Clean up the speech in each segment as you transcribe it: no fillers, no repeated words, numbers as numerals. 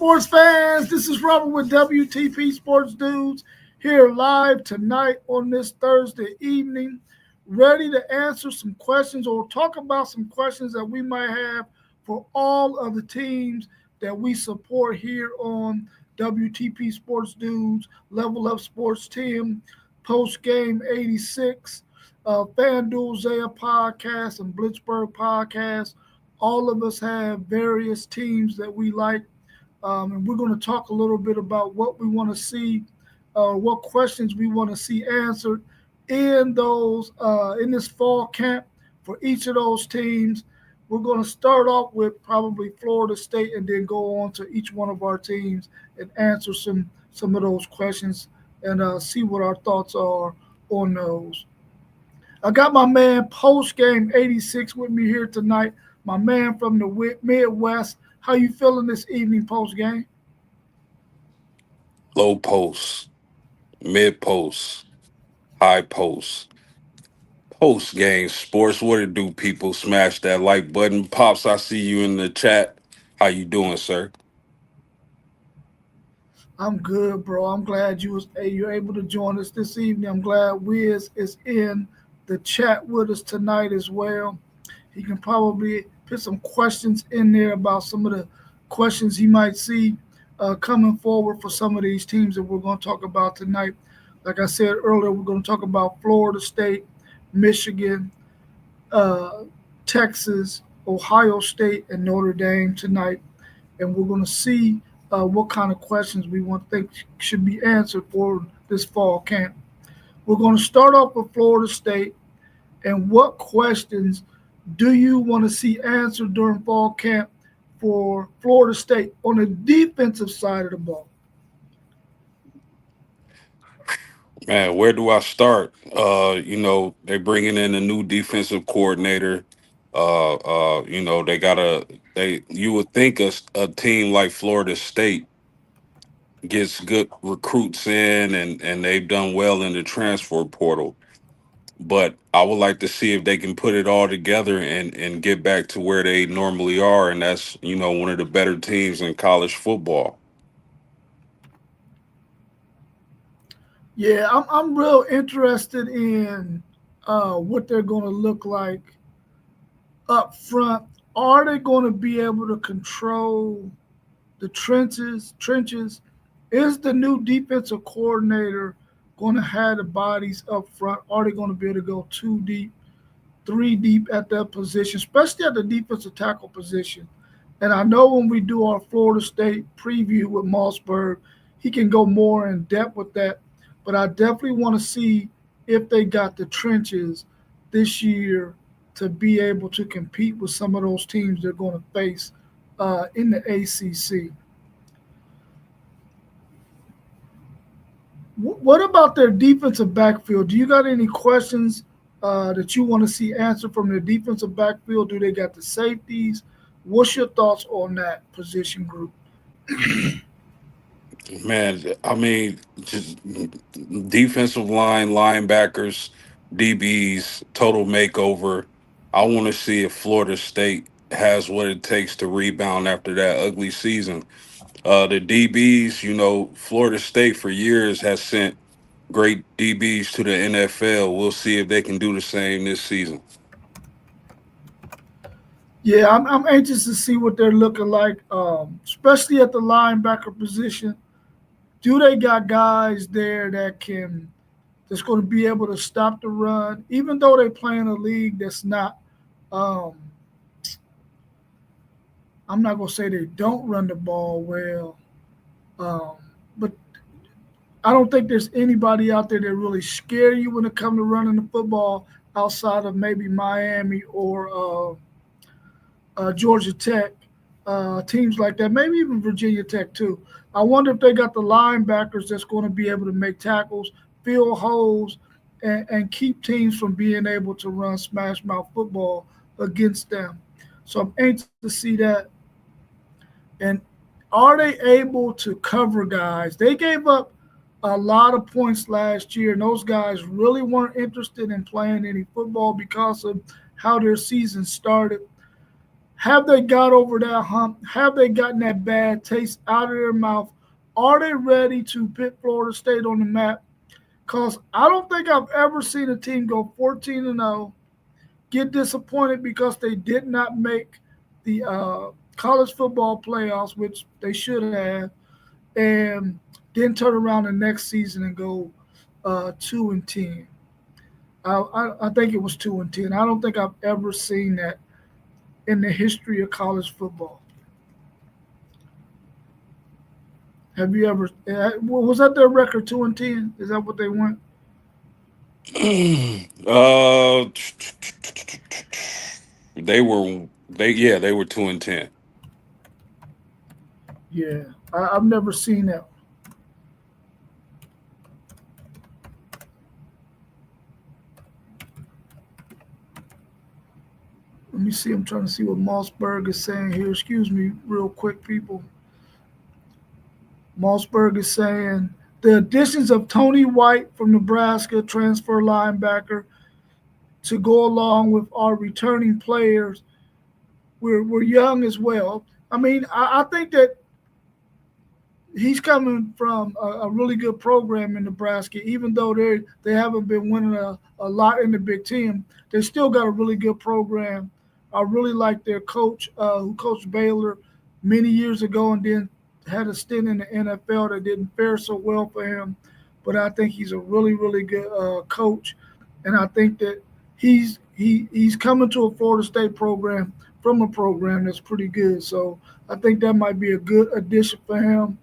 sports fans? This is Robert with WTP Sports Dudes here live tonight on this Thursday evening, ready to answer some questions or talk about some questions that we might have for all of the teams that we support here on WTP Sports Dudes, Level Up Sports Team, Post Game 86, FanDuel Zaya Podcast, and Blitzburg Podcast. All of us have various teams that we like, and we're going to talk a little bit about what we want to see, what questions we want to see answered in those in this fall camp for each of those teams. We're going to start off with probably Florida State and then go on to each one of our teams and answer some of those questions and see what our thoughts are on those. I got my man Post Game 86 with me here tonight. My man from the Midwest. How you feeling this evening, Post Game? Low post, mid post, high post, post game sports. What it do, people? Smash that like button. Pops, I see you in the chat. How you doing, sir? I'm good, bro. I'm glad you're able to join us this evening. I'm glad Wiz is in the chat with us tonight as well. He can probably put some questions in there about some of the questions he might see coming forward for some of these teams that we're going to talk about tonight. Like I said earlier, we're going to talk about Florida State, Michigan, uh, Texas, Ohio State, and Notre Dame tonight. And we're going to see what kind of questions we want to think should be answered for this fall camp. We're going to start off with Florida State and what questions do you want to see answered during fall camp for Florida State on the defensive side of the ball? Man, where do I start? They bringing in a new defensive coordinator. They got they. You would think a team like Florida State gets good recruits in, and they've done well in the transfer portal. But I would like to see if they can put it all together and get back to where they normally are, and that's one of the better teams in college football. Yeah, I'm real interested in what they're going to look like up front. Are they going to be able to control the trenches? Trenches. Is the new defensive coordinator going to have the bodies up front? Are they going to be able to go two deep, three deep at that position, especially at the defensive tackle position? And I know when we do our Florida State preview with Mossberg, he can go more in depth with that. But I definitely want to see if they got the trenches this year to be able to compete with some of those teams they're going to face in the ACC. What about their defensive backfield? Do you got any questions that you want to see answered from their defensive backfield? Do they got the safeties? What's your thoughts on that position group? Man, I mean, just defensive line, linebackers, DBs, total makeover. I want to see if Florida State has what it takes to rebound after that ugly season. The DBs, Florida State for years has sent great DBs to the NFL. We'll see if they can do the same this season. Yeah, I'm anxious to see what they're looking like, especially at the linebacker position. Do they got guys there that's going to be able to stop the run, even though they play in a league that's not. Um, I'm not going to say they don't run the ball well, um, but I don't think there's anybody out there that really scare you when it comes to running the football outside of maybe Miami or Georgia Tech, teams like that, maybe even Virginia Tech too. I wonder if they got the linebackers that's going to be able to make tackles, fill holes, and keep teams from being able to run smash mouth football against them. So I'm anxious to see that. And are they able to cover guys? They gave up a lot of points last year, and those guys really weren't interested in playing any football because of how their season started. Have they got over that hump? Have they gotten that bad taste out of their mouth? Are they ready to put Florida State on the map? Because I don't think I've ever seen a team go 14 and 0, get disappointed because they did not make the college football playoffs, which they should have, and then turn around the next season and go 2-10. I think it was 2-10. I don't think I've ever seen that in the history of college football. Have you ever? Was that their record 2-10? Is that what they went? uh, they were 2-10. Yeah, I've never seen that. Let me see. I'm trying to see what Mossberg is saying here. Excuse me, real quick, people. Mossberg is saying the additions of Tony White from Nebraska, transfer linebacker, to go along with our returning players. We're young as well. I mean, I think that he's coming from a really good program in Nebraska. Even though they haven't been winning a lot in the Big Ten, they still got a really good program. I really like their coach, who coached Baylor many years ago and then had a stint in the NFL that didn't fare so well for him. But I think he's a really, really good coach, and I think that he's coming to a Florida State program from a program that's pretty good. So I think that might be a good addition for him.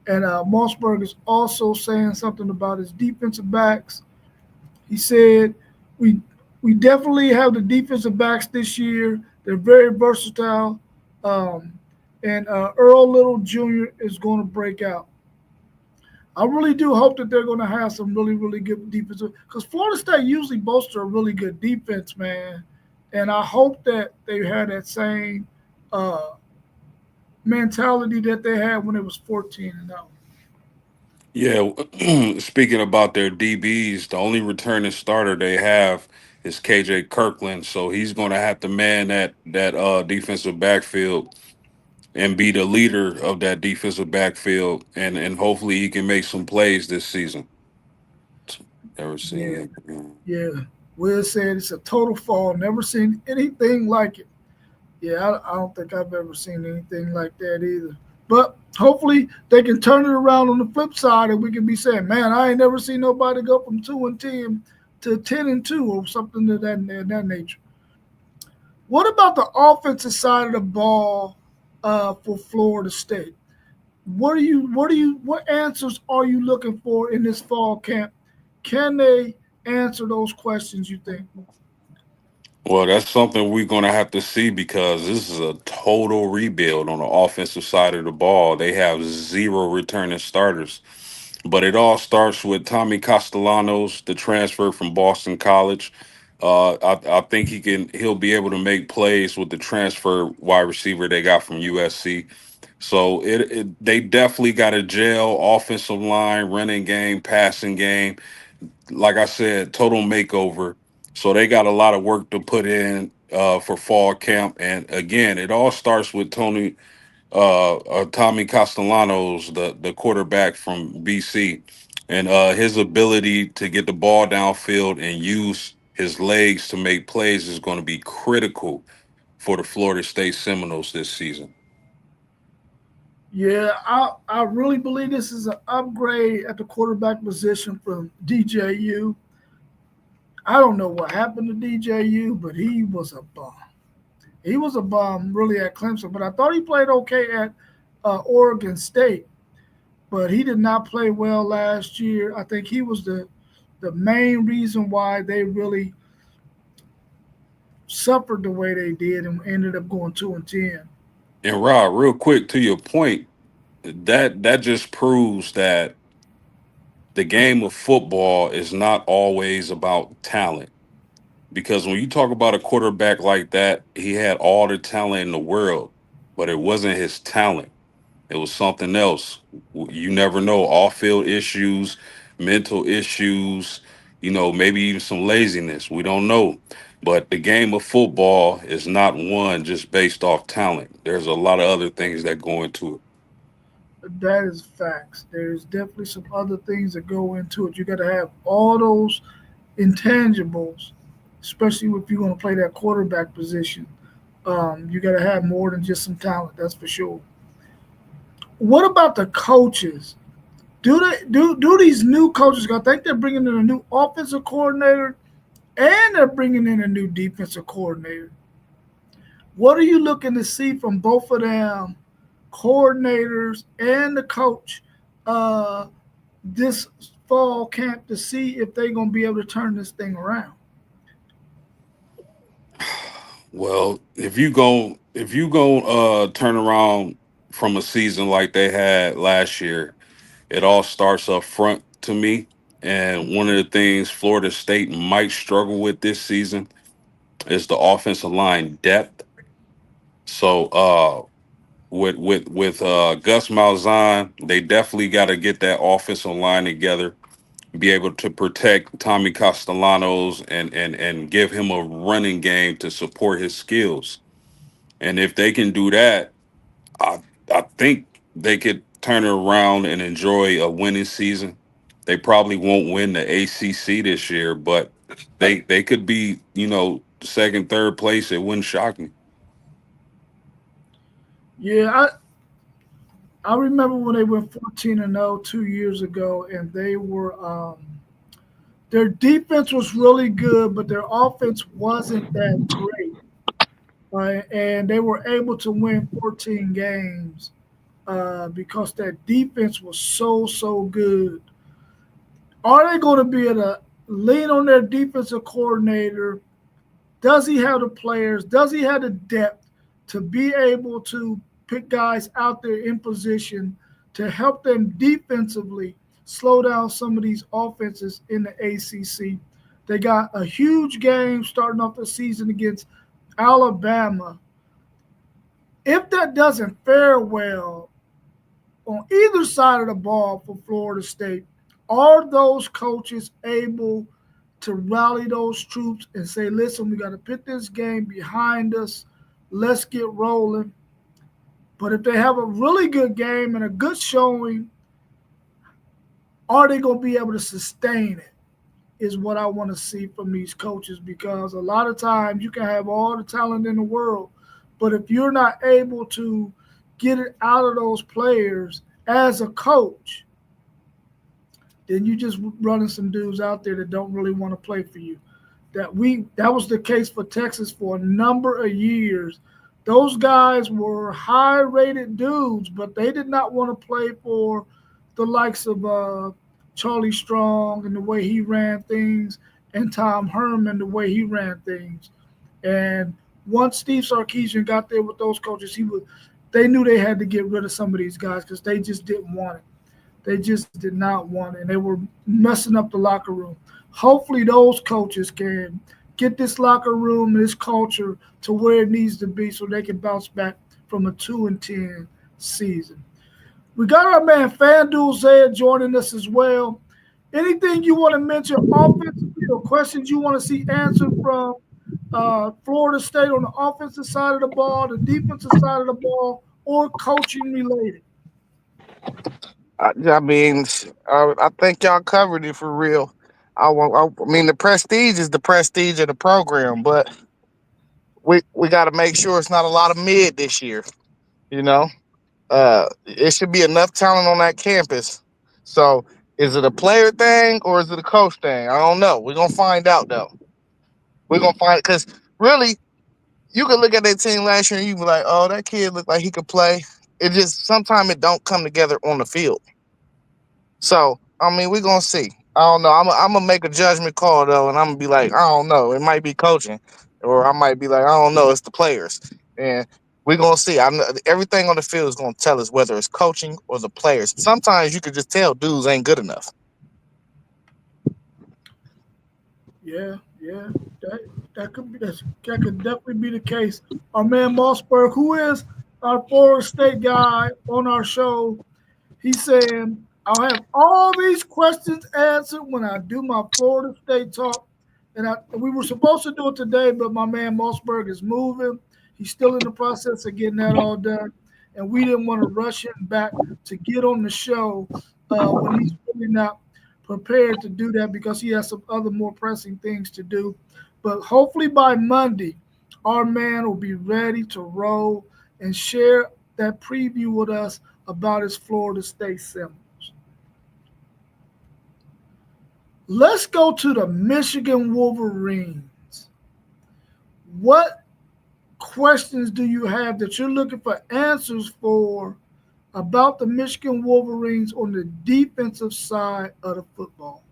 And Mossberg is also saying something about his defensive backs. He said, "We we definitely have the defensive backs this year. They're very versatile, um, and Earl Little Jr. is going to break out. I really do hope that they're going to have some really, really good defensive because Florida State usually boasts a really good defense, man. And I hope that they had that same uh, mentality that they had when it was 14 and 0. Yeah, speaking about their DBs, the only returning starter they have is KJ Kirkland, so he's going to have to man that defensive backfield and be the leader of that defensive backfield, and hopefully he can make some plays this season. Never seen Yeah, him. yeah. Will said it's a total fall. Never seen anything like it. Yeah, I don't think I've ever seen anything like that either. But hopefully they can turn it around on the flip side, and we can be saying, "Man, I ain't never seen nobody go from 2-10 to 10-2 or something of that nature." What about the offensive side of the ball for Florida State? What answers are you looking for in this fall camp? Can they answer those questions? You think? Well, that's something we're going to have to see because this is a total rebuild on the offensive side of the ball. They have zero returning starters. But it all starts with Tommy Castellanos, the transfer from Boston College. I think he'll be able to make plays with the transfer wide receiver they got from USC. So they definitely got a jail offensive line, running game, passing game. Like I said, total makeover. So they got a lot of work to put in for fall camp. And again, it all starts with Tommy Castellanos, the quarterback from BC, and his ability to get the ball downfield and use his legs to make plays is going to be critical for the Florida State Seminoles this season. Yeah, I really believe this is an upgrade at the quarterback position from DJU. I don't know what happened to DJU, but he was a bum. He was a bum really at Clemson, but I thought he played okay at Oregon State. But he did not play well last year. I think he was the main reason why they really suffered the way they did and ended up going 2-10. And Rob, real quick to your point, that just proves that the game of football is not always about talent. Because when you talk about a quarterback like that, he had all the talent in the world, but it wasn't his talent. It was something else. You never know. Off field issues, mental issues, maybe even some laziness. We don't know. But the game of football is not won just based off talent. There's a lot of other things that go into it. That is facts. There's definitely some other things that go into it. You got to have all those intangibles, especially if you're going to play that quarterback position. You got to have more than just some talent. That's for sure. What about the coaches? Do these new coaches? I think they're bringing in a new offensive coordinator and they're bringing in a new defensive coordinator. What are you looking to see from both of them, coordinators and the coach, this fall camp to see if they're going to be able to turn this thing around? Well, if you go turn around from a season like they had last year, it all starts up front to me. And one of the things Florida State might struggle with this season is the offensive line depth. So with Gus Malzahn, they definitely got to get that offensive line together, be able to protect Tommy Castellanos and give him a running game to support his skills. And if they can do that, I I think they could turn it around and enjoy a winning season. They probably won't win the ACC this year, but they could be, second, third place. It wouldn't shock me. Yeah, I remember when they went 14-0 2 years ago, and they were their defense was really good, but their offense wasn't that great. And they were able to win 14 games because that defense was so good. Are they going to be able to lean on their defensive coordinator? Does he have the players? Does he have the depth to be able to pick guys out there in position to help them defensively slow down some of these offenses in the ACC? They got a huge game starting off the season against Alabama. If that doesn't fare well on either side of the ball for Florida State, are those coaches able to rally those troops and say, listen, we got to put this game behind us. Let's get rolling. But if they have a really good game and a good showing, are they going to be able to sustain it? Is what I want to see from these coaches, because a lot of times you can have all the talent in the world, but if you're not able to get it out of those players as a coach, then you just running some dudes out there that don't really want to play for you. That was the case for Texas for a number of years. Those guys were high-rated dudes, but they did not want to play for the likes of Charlie Strong and the way he ran things, and Tom Herman the way he ran things. And once Steve Sarkisian got there with those coaches, they knew they had to get rid of some of these guys because they just didn't want it. They just did not want it, and they were messing up the locker room. Hopefully those coaches can get this locker room, this culture to where it needs to be so they can bounce back from a 2-10 season. We got our man FanDuel Zed joining us as well. Anything you want to mention offensively or questions you want to see answered from Florida State on the offensive side of the ball, the defensive side of the ball, or coaching related? I mean, I think y'all covered it for real. I mean, the prestige is the prestige of the program, but we got to make sure it's not a lot of mid this year. You know, it should be enough talent on that campus. So, is it a player thing or is it a coach thing? I don't know. We're gonna find out though. We're gonna find because really, you could look at that team last year and you be like, "Oh, that kid looked like he could play." It just sometimes it don't come together on the field. So, I mean, we're gonna see. I don't know. I'm gonna make a judgment call though, and I'm gonna be like, I don't know. It might be coaching, or I might be like, I don't know. It's the players, and we're gonna see. I know everything on the field is gonna tell us whether it's coaching or the players. Sometimes you could just tell dudes ain't good enough. Yeah, that could definitely be the case. Our man Mossberg, who is our Florida State guy on our show, he's saying, I'll have all these questions answered when I do my Florida State talk and we were supposed to do it today, but my man Mossberg is moving. He's still in the process of getting that all done, and we didn't want to rush him back to get on the show when he's really not prepared to do that because he has some other more pressing things to do. But hopefully by Monday, our man will be ready to roll and share that preview with us about his Florida State Seminoles. Let's go to the Michigan Wolverines. What questions do you have that you're looking for answers for about the Michigan Wolverines on the defensive side of the football?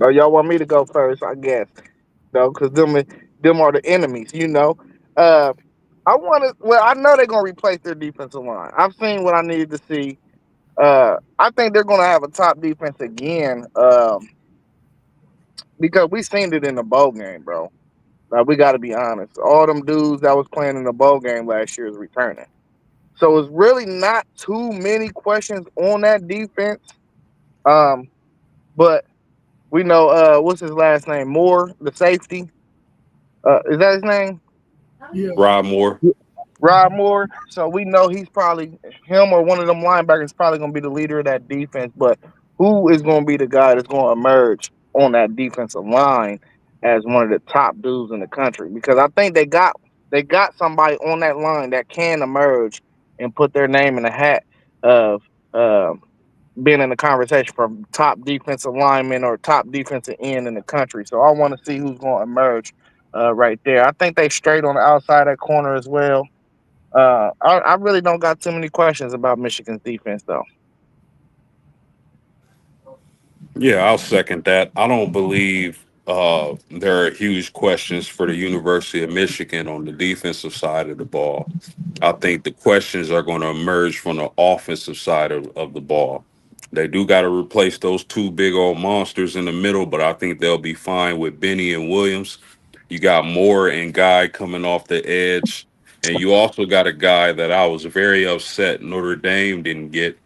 Oh, y'all want me to go first, I guess. No, because them are the enemies, you know. Uh, I know they're gonna replace their defensive line. I've seen what I needed to see. I think they're gonna have a top defense again. Because we seen it in the bowl game, bro. Like we got to be honest. All them dudes that was playing in the bowl game last year is returning. So it's really not too many questions on that defense. Um, but we know what's his last name? Moore, the safety. Is that his name? Yeah. Rod Moore. Rod Moore. So we know he's probably him or one of them linebackers probably gonna be the leader of that defense. But who is gonna be the guy that's gonna emerge on that defensive line as one of the top dudes in the country? Because I think they got somebody on that line that can emerge and put their name in the hat of being in the conversation for top defensive lineman or top defensive end in the country. So I want to see who's going to emerge right there. I think they straight on the outside that corner as well. I really don't got too many questions about Michigan's defense, though. Yeah, I'll second that. I don't believe there are huge questions for the University of Michigan on the defensive side of the ball. I think the questions are going to emerge from the offensive side of the ball. They do got to replace those two big old monsters in the middle, but I think they'll be fine with Benny and Williams. You got Moore and Guy coming off the edge. And you also got a guy that I was very upset Notre Dame didn't get,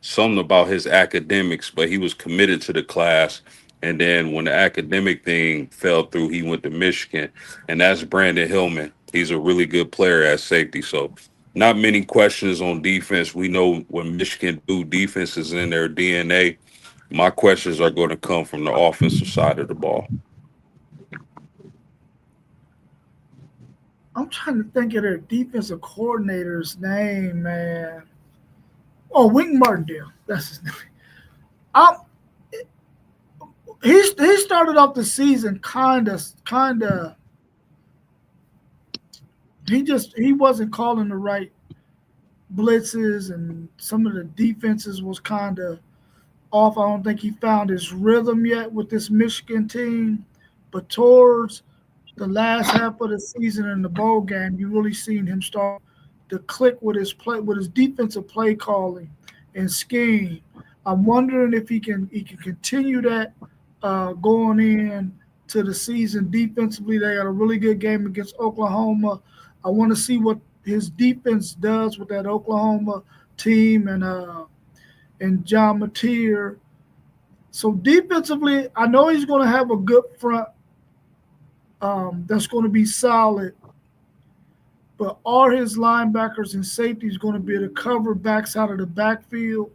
something about his academics, but he was committed to the class. And then when the academic thing fell through, he went to Michigan, and that's Brandon Hillman. He's a really good player at safety. So not many questions on defense. We know when Michigan do, defense is in their DNA. My questions are going to come from the offensive side of the ball. I'm trying to think of their defensive coordinator's name, man. Oh, Wink Martindale. That's his name. I'm, he started off the season kind of. He wasn't calling the right blitzes, and some of the defenses was kind of off. I don't think he found his rhythm yet with this Michigan team, but towards the last half of the season in the bowl game, you really seen him start to click with his defensive play calling and scheme. I'm wondering if he can continue that going in to the season defensively. They got a really good game against Oklahoma. I want to see what his defense does with that Oklahoma team and John Mateer. So defensively, I know he's going to have a good front that's going to be solid. But are his linebackers and safeties going to be able to cover backs out of the backfield?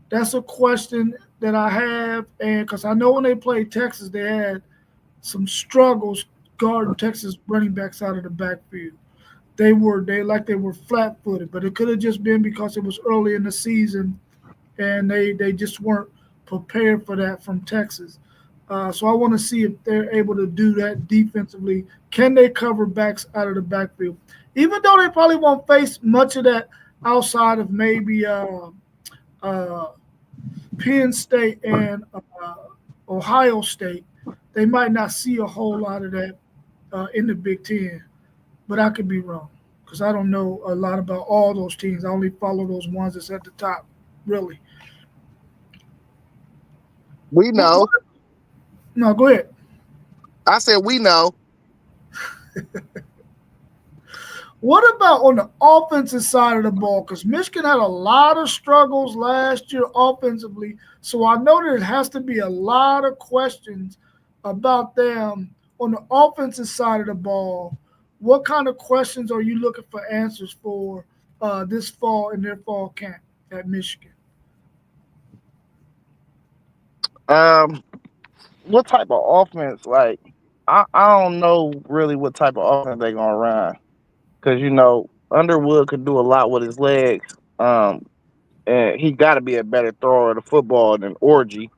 That's a question that I have. And because I know when they played Texas, they had some struggles guarding Texas running backs out of the backfield. They were flat-footed, but it could have just been because it was early in the season and they just weren't prepared for that from Texas. So I want to see if they're able to do that defensively. Can they cover backs out of the backfield? Even though they probably won't face much of that outside of maybe Penn State and Ohio State, they might not see a whole lot of that in the Big Ten. But I could be wrong because I don't know a lot about all those teams. I only follow those ones that's at the top, really. We know. No, go ahead. I said we know. What about on the offensive side of the ball? Because Michigan had a lot of struggles last year offensively. So I know there has to be a lot of questions about them on the offensive side of the ball. What kind of questions are you looking for answers for this fall in their fall camp at Michigan? Um, what type of offense? Like, I don't know really what type of offense they're gonna run because Underwood could do a lot with his legs. And he got to be a better thrower of the football than Orgy.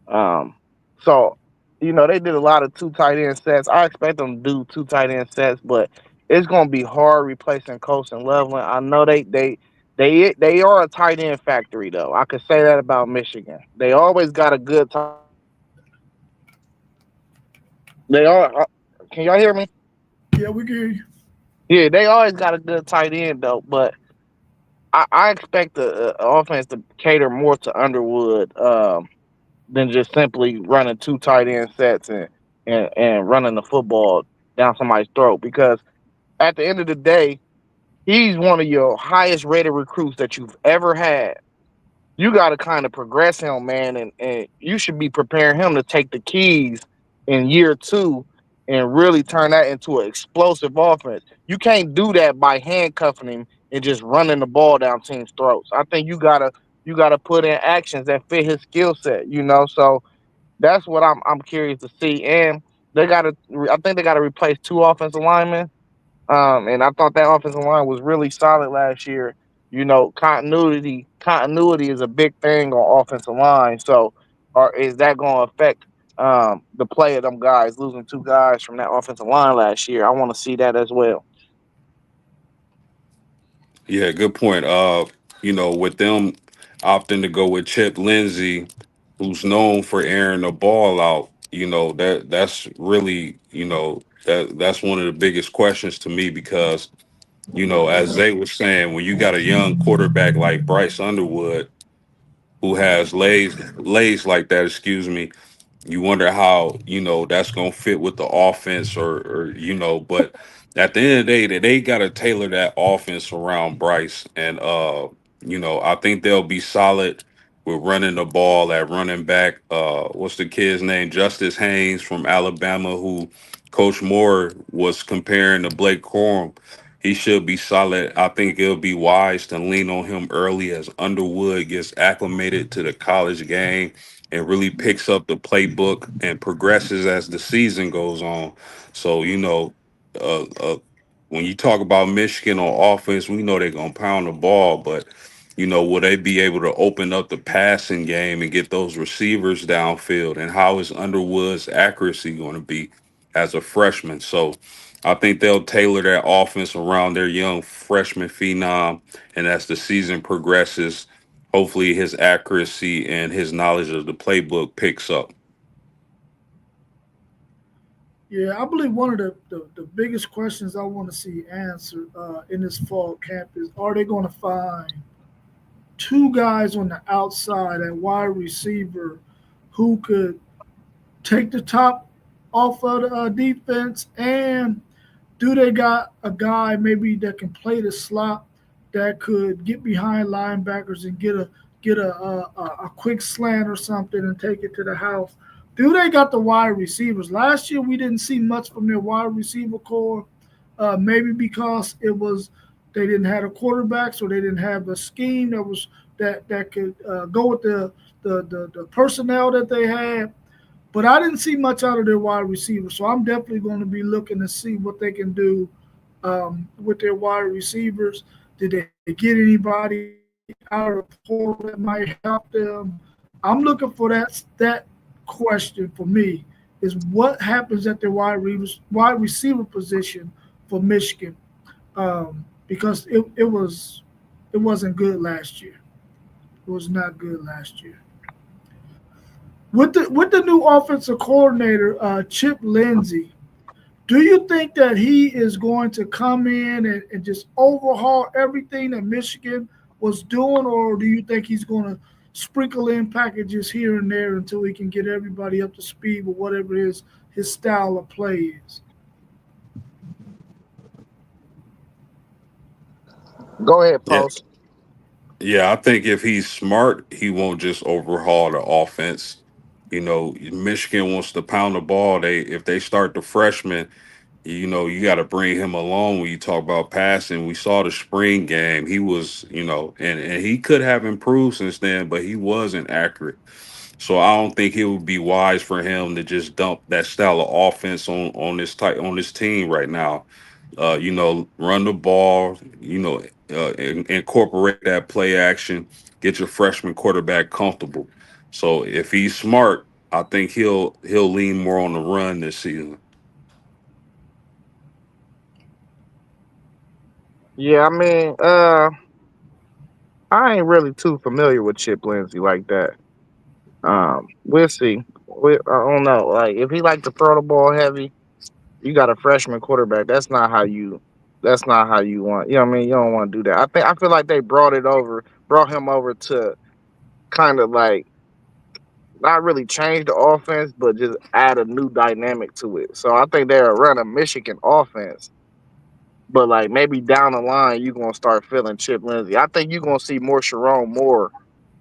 Um, so they did a lot of two tight end sets. I expect them to do two tight end sets, but it's gonna be hard replacing Coast and Loveland. I know they are a tight end factory though. I could say that about Michigan. They always got a good tight end. They are. Can y'all hear me? Yeah, we can hear you. Yeah, they always got a good tight end though, but I expect the offense to cater more to Underwood than just simply running two tight end sets and running the football down somebody's throat. Because at the end of the day, he's one of your highest rated recruits that you've ever had. You got to kind of progress him, man, and you should be preparing him to take the keys in year two and really turn that into an explosive offense. You can't do that by handcuffing him and just running the ball down teams' throats. I think you gotta put in actions that fit his skill set. So that's what I'm curious to see. And I think they gotta replace two offensive linemen. And I thought that offensive line was really solid last year. Continuity is a big thing on offensive line. So, or is that going to affect the play of them guys losing two guys from that offensive line last year? I want to see that as well. Yeah, good point. With them opting to go with Chip Lindsey, who's known for airing the ball out, that's really, that's one of the biggest questions to me because, as they were saying, when you got a young quarterback like Bryce Underwood who has lays like that, excuse me, you wonder how that's gonna fit with the offense or but at the end of the day they gotta tailor that offense around Bryce and I think they'll be solid with running the ball at running back. What's the kid's name? Justice Haynes from Alabama, who Coach Moore was comparing to Blake Corum. He should be solid. I think it'll be wise to lean on him early as Underwood gets acclimated to the college game and really picks up the playbook and progresses as the season goes on. So, uh, uh, when you talk about Michigan on offense, we know they're going to pound the ball, but, will they be able to open up the passing game and get those receivers downfield? And how is Underwood's accuracy going to be as a freshman? So, I think they'll tailor their offense around their young freshman phenom. And as the season progresses, hopefully his accuracy and his knowledge of the playbook picks up. Yeah, I believe one of the biggest questions I want to see answered in this fall camp is, are they going to find two guys on the outside at wide receiver who could take the top off of the defense, and do they got a guy maybe that can play the slot that could get behind linebackers and get a quick slant or something and take it to the house? Do they got the wide receivers? Last year we didn't see much from their wide receiver core, maybe because it was they didn't have a quarterback, so they didn't have a scheme that could go with the personnel that they had. But I didn't see much out of their wide receivers, so I'm definitely going to be looking to see what they can do with their wide receivers. Did they get anybody out of the portal that might help them? I'm looking for that question for me is what happens at the wide receiver position for Michigan, because it wasn't good last year. It was not good last year. With the new offensive coordinator, Chip Lindsey, do you think that he is going to come in and just overhaul everything that Michigan was doing, or do you think he's going to sprinkle in packages here and there until he can get everybody up to speed with whatever his style of play is? Go ahead, Yeah, Post. yeah. I think if he's smart, he won't just overhaul the offense. You know, Michigan wants to pound the ball. They if they start the freshman, you know, you got to bring him along when you talk about passing. We saw the spring game. He was, you know, and he could have improved since then, but he wasn't accurate. So I don't think it would be wise for him to just dump that style of offense on this team right now. You know, run the ball. You know, incorporate that play action. Get your freshman quarterback comfortable. So if he's smart, I think he'll lean more on the run this season. Yeah, I mean, I ain't really too familiar with Chip Lindsey like that. We'll see. I don't know. Like, if he like to throw the ball heavy, you got a freshman quarterback. That's not how you. That's not how you want. You know what I mean? You don't want to do that. I feel like they brought him over to kind of like not really change the offense, but just add a new dynamic to it. So I think they're running a Michigan offense, but like maybe down the line you're gonna start feeling Chip Lindsey. I think you're gonna see more Sharon Moore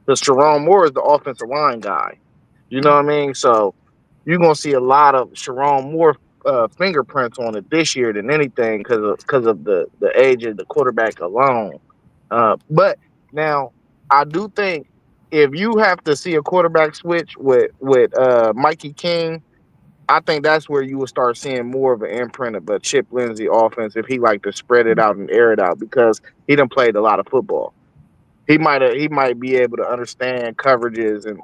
because Sharon Moore is the offensive line guy. You know what I mean? So you're gonna see a lot of Sharon Moore fingerprints on it this year than anything because of the age of the quarterback alone. But now I do think if you have to see a quarterback switch with Mikey King, I think that's where you will start seeing more of an imprint of a Chip Lindsey offense if he like to spread it out and air it out because he done played a lot of football. He might be able to understand coverages and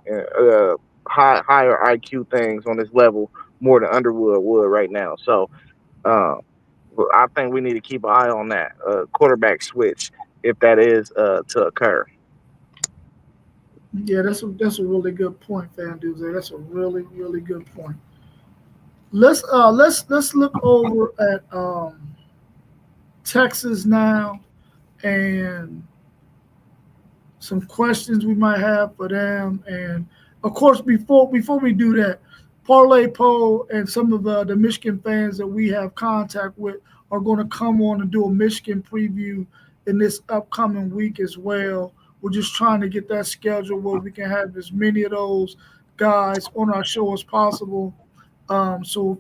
higher IQ things on this level more than Underwood would right now. So uh, I think we need to keep an eye on that quarterback switch if that is to occur. Yeah, that's a really good point, Fan Dudes. That's a really good point. Let's look over at Texas now and some questions we might have for them. And of course, before we do that, Parlay Poe and some of the Michigan fans that we have contact with are going to come on and do a Michigan preview in this upcoming week as well. We're just trying to get that schedule where we can have as many of those guys on our show as possible. So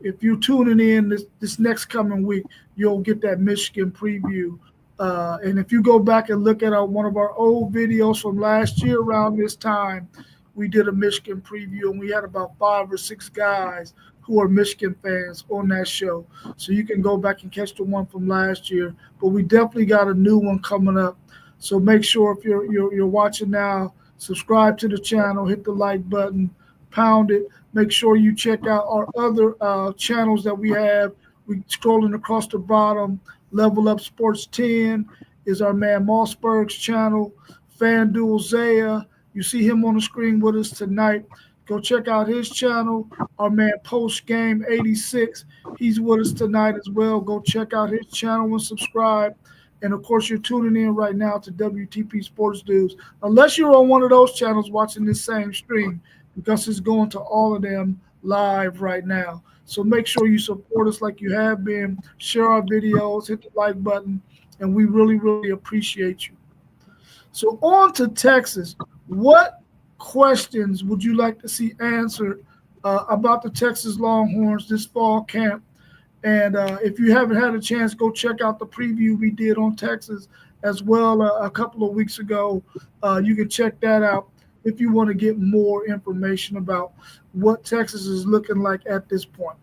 if you're tuning in this next coming week, you'll get that Michigan preview. And if you go back and look at one of our old videos from last year around this time, we did a Michigan preview and we had about 5 or 6 guys who are Michigan fans on that show. So you can go back and catch the one from last year. But we definitely got a new one coming up. So make sure if you're watching now, subscribe to the channel, hit the like button, pound it. Make sure you check out our other channels that we have. We scrolling across the bottom. Level Up Sports 10 is our man Mossberg's channel. FanDuel Zaya, you see him on the screen with us tonight. Go check out his channel. Our man Post Game 86, he's with us tonight as well. Go check out his channel and subscribe. And of course, you're tuning in right now to WTP Sports News. Unless you're on one of those channels watching this same stream, because it's going to all of them live right now. So make sure you support us like you have been. Share our videos, hit the like button, and we really appreciate you. So on to Texas. What questions would you like to see answered about the Texas Longhorns this fall camp? And if you haven't had a chance, go check out the preview we did on Texas as well a couple of weeks ago. You can check that out if you want to get more information about what Texas is looking like at this point.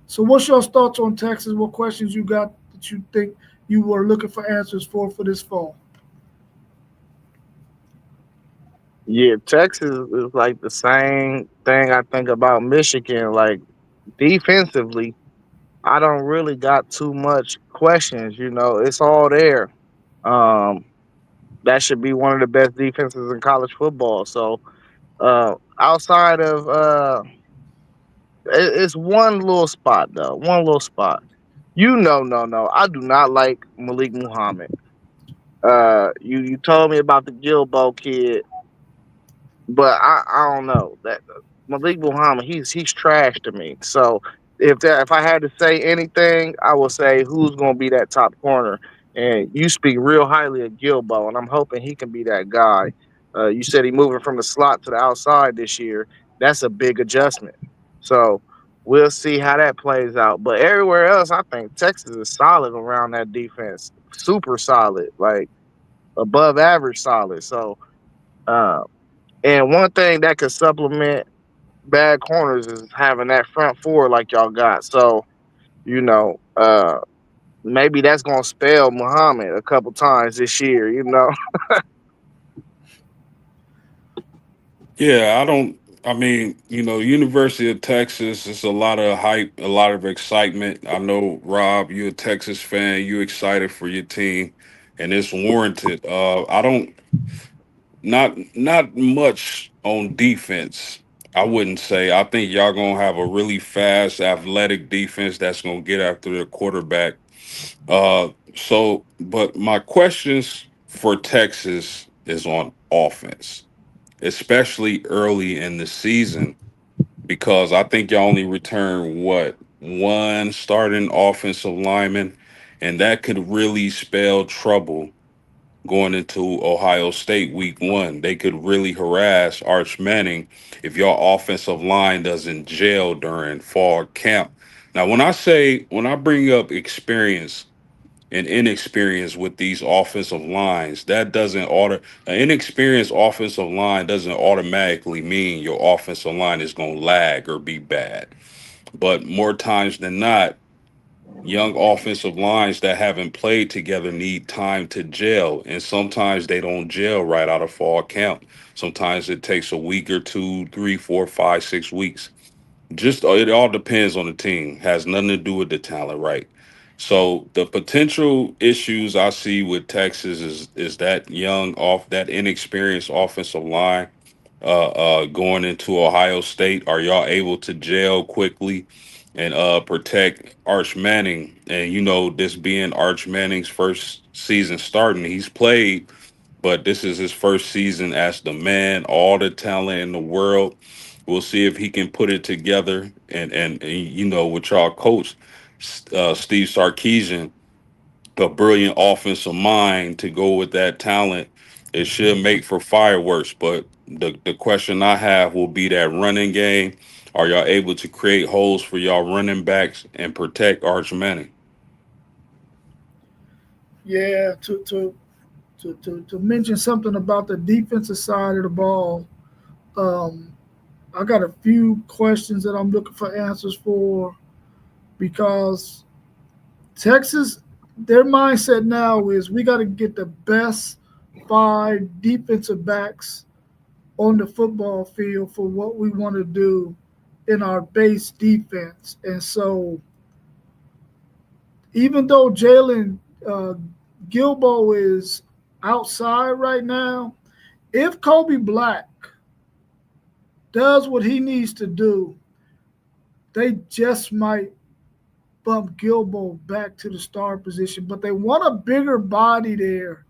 So what's your thoughts on Texas? What questions you got that you think you were looking for answers for this fall? Yeah, Texas is like the same thing I think about Michigan. Like defensively, I don't really got too much questions. You know, it's all there. Um, that should be one of the best defenses in college football. So outside of it's one little spot though, one little spot. No, I do not like Malik Muhammad. You told me about the Gilbo kid, but I don't know that Malik Muhammad. He's trash to me. So if I had to say anything, I would say who's going to be that top corner. And you speak real highly of Gilbo, and I'm hoping he can be that guy. You said he moving from the slot to the outside this year. That's a big adjustment. So we'll see how that plays out. But everywhere else, I think Texas is solid around that defense. Super solid, like above average solid. So, uh, and one thing that could supplement bad corners is having that front four like y'all got. So, you know, maybe that's gonna spell Muhammad a couple times this year. Yeah, I don't. I mean, University of Texas is a lot of hype, a lot of excitement. I know, Rob, you're a Texas fan. You excited for your team, and it's warranted. I don't not much on defense. I wouldn't say. I think y'all gonna have a really fast, athletic defense that's gonna get after the quarterback. But my questions for Texas is on offense, especially early in the season, because I think y'all only return one starting offensive lineman, and that could really spell trouble going into Ohio State week 1. They could really harass Arch Manning if your offensive line doesn't gel during fall camp. Now, when I bring up experience and inexperience with these offensive lines, that doesn't an inexperienced offensive line doesn't automatically mean your offensive line is going to lag or be bad. But more times than not, young offensive lines that haven't played together need time to gel, and sometimes they don't gel right out of fall camp. Sometimes it takes a week or two, 3, 4, 5, 6 weeks. Just it all depends on the team. Has nothing to do with the talent, right? So the potential issues I see with Texas is that that inexperienced offensive line going into Ohio State. Are y'all able to gel quickly and protect Arch Manning? And this being Arch Manning's first season starting, he's played, but this is his first season as the man, all the talent in the world. We'll see if he can put it together, and with y'all coach Steve Sarkisian, a brilliant offensive mind to go with that talent. It should make for fireworks. But the question I have will be that running game. Are y'all able to create holes for y'all running backs and protect Arch Manning? Yeah, to mention something about the defensive side of the ball, um, I got a few questions that I'm looking for answers for because Texas, their mindset now is we got to get the best 5 defensive backs on the football field for what we want to do in our base defense. And so, even though Jalen uh, Gilbo is outside right now, if Kobe Black does what he needs to do, they just might bump Gilbo back to the star position. But they want a bigger body there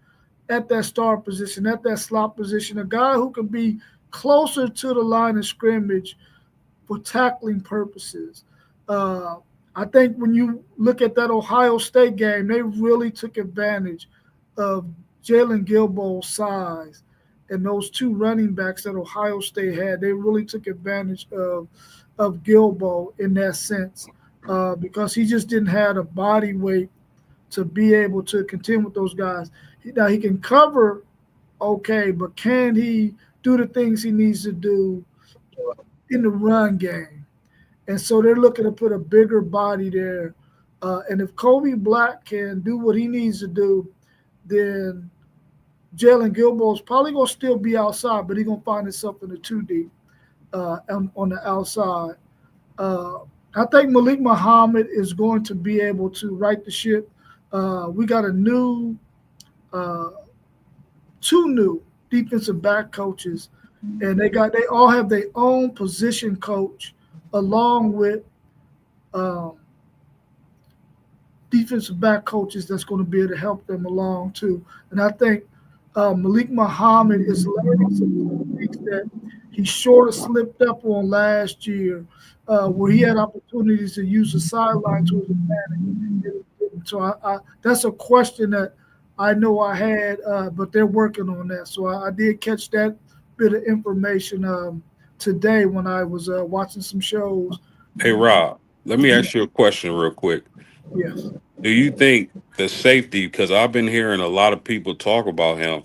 at that star position, at that slot position, a guy who can be closer to the line of scrimmage for tackling purposes. Uh, I think when you look at that Ohio State game, they really took advantage of Jalen Gilbo's size and those 2 running backs that Ohio State had. They really took advantage of Gilbo in that sense because he just didn't have the body weight to be able to contend with those guys. Now he can cover okay, but can he do the things he needs to do in the run game? And so they're looking to put a bigger body there. And if Kobe Black can do what he needs to do, then Jalen Gilbo is probably going to still be outside, but he's going to find himself in the 2 deep on the outside. Uh, I think Malik Muhammad is going to be able to right the ship. We got uh, 2 new defensive back coaches, and they all have their own position coach along with um, defensive back coaches that's going to be able to help them along too. And I think Malik Muhammad is learning some things that he sort of slipped up on last year, where he had opportunities to use the sideline to his advantage. It So I that's a question that I know I had, but they're working on that. So I did catch that bit of information today when I was watching some shows. Hey Rob, let me ask you a question real quick. Yes. Do you think the safety, because I've been hearing a lot of people talk about him,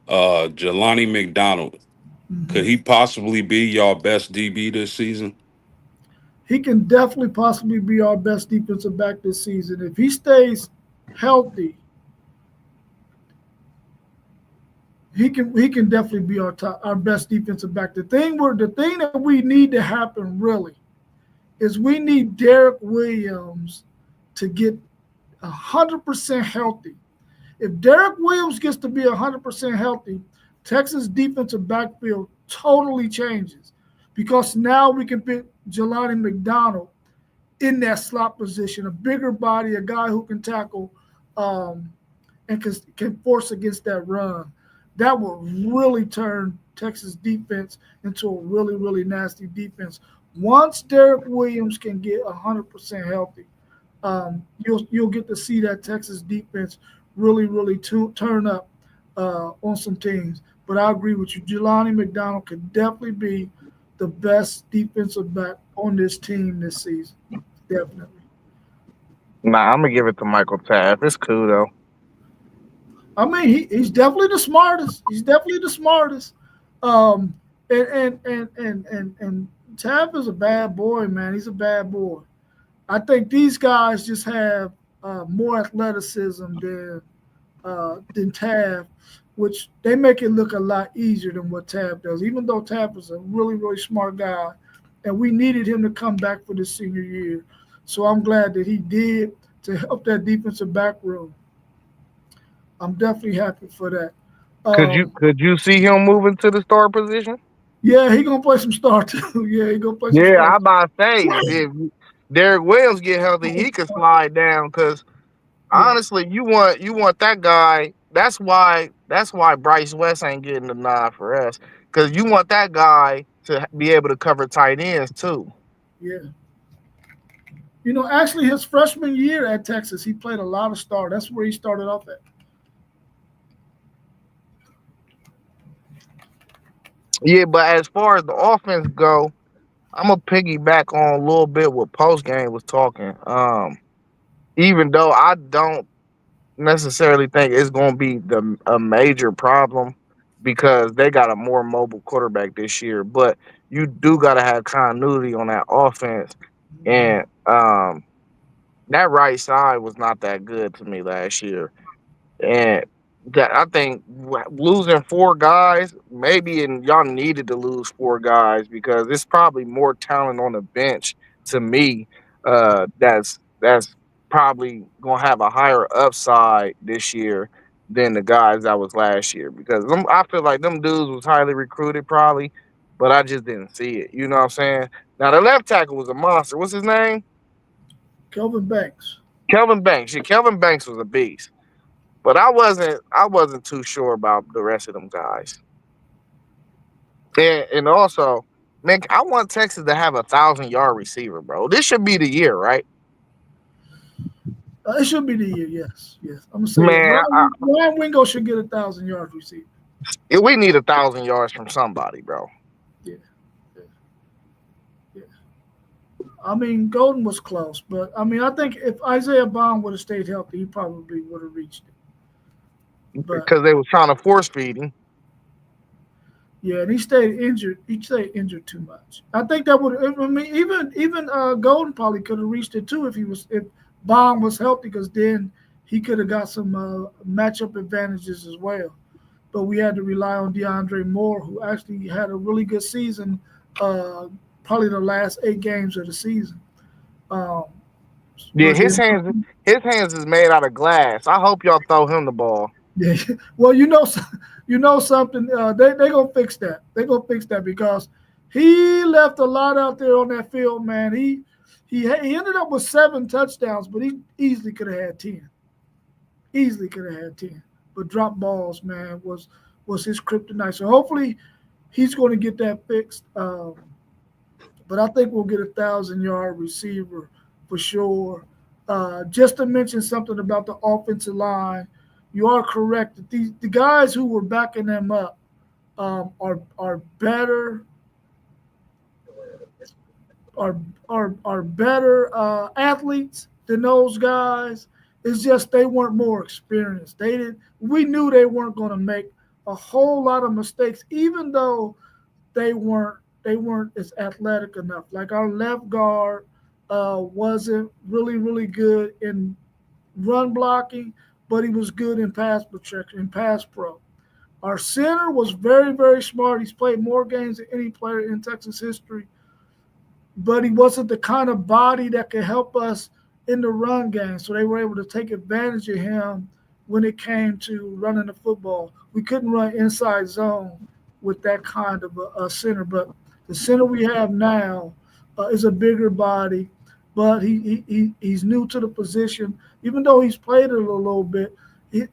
Jelani McDonald, could Mhm. he possibly be y'all best DB this season? He can definitely possibly be our best defensive back this season if he stays healthy. He can definitely be our best defensive back. The thing that we need to happen really is we need Derek Williams to get 100% healthy. If Derek Williams gets to be 100% healthy, Texas defensive backfield totally changes because now we can put Jelani McDonald in that slot position, a bigger body, a guy who can tackle and can force against that run. That will really turn Texas defense into a really, really nasty defense. Once Derek Williams can get 100% healthy, you'll get to see that Texas defense really, really turn up on some teams. But I agree with you. Jelani McDonald could definitely be the best defensive back on this team this season. Definitely. Nah, I'm gonna give it to Michael Taft. It's cool though. I mean, he's definitely the smartest. He's definitely the smartest. Um, and Tav is a bad boy, man. He's a bad boy. I think these guys just have more athleticism than Tav, which they make it look a lot easier than what Tav does. Even though Tav is a really, really smart guy, and we needed him to come back for this senior year, so I'm glad that he did to help that defensive back room. I'm definitely happy for that. Um, Could you see him moving to the star position? yeah, he gonna play some star too. Yeah, he gonna play some Yeah, star. I about to say if Derek Williams get healthy, he could slide down. Because Yeah, honestly, you want that guy. That's why Bryce West ain't getting the nod for us. Because you want that guy to be able to cover tight ends too. yeah. Actually, his freshman year at Texas, he played a lot of star. That's where he started off at. Yeah, but as far as the offense go, I'm gonna piggyback on a little bit what post game was talking. Even though I don't necessarily think it's going to be a major problem because they got a more mobile quarterback this year. But you do got to have continuity on that offense, Mhm. and that right side was not that good to me last year. And that I think losing four guys, maybe and y'all needed to lose four guys because it's probably more talent on the bench to me. That's probably gonna have a higher upside this year than the guys that was last year because I feel like them dudes was highly recruited probably, but I just didn't see it. You know what I'm saying? Now the left tackle was a monster. What's his name? Kelvin Banks. Kelvin Banks. Yeah, Kelvin Banks was a beast. But I wasn't too sure about the rest of them guys. And also, man, I want Texas to have 1,000 yard receiver, bro. This should be the year, right? It should be the year. Yes, yes. I'm gonna say yeah. Man, Ryan Wingo should get 1,000 yards receiving. we need 1,000 yards from somebody, bro. Yeah, yeah, yeah. I mean, Golden was close, but I mean, I think if Isaiah Bond would have stayed healthy, he probably would have reached it. But Because they was trying to force feed him. yeah, and he stayed injured. He stayed injured too much. I think that would. I mean, even Golden probably could have reached it too if Bond was healthy, because then he could have got some matchup advantages as well. But we had to rely on DeAndre Moore, who actually had a really good season, uh, probably the last 8 games of the season. Um, Yeah, but his hands is made out of glass. I hope y'all throw him the ball. yeah, well, something. They gonna fix that. They gonna fix that because he left a lot out there on that field, man. He ended up with 7 touchdowns, but he easily could have had 10. Easily could have had 10. But drop balls, man, was his kryptonite. So hopefully he's going to get that fixed. But I think we'll get 1,000-yard receiver for sure. Just to mention something about the offensive line, you are correct that the guys who were backing them up are better are better athletes than those guys. It's just they weren't more experienced. They did. We knew they weren't going to make a whole lot of mistakes, even though they weren't as athletic enough. Like our left guard wasn't really good in run blocking, but he was good in pass protection, in pass pro. Our center was very smart. He's played more games than any player in Texas history, but he wasn't the kind of body that could help us in the run game. So they were able to take advantage of him when it came to running the football. We couldn't run inside zone with that kind of a center, but the center we have now is a bigger body, but he's new to the position. Even though he's played it a little bit,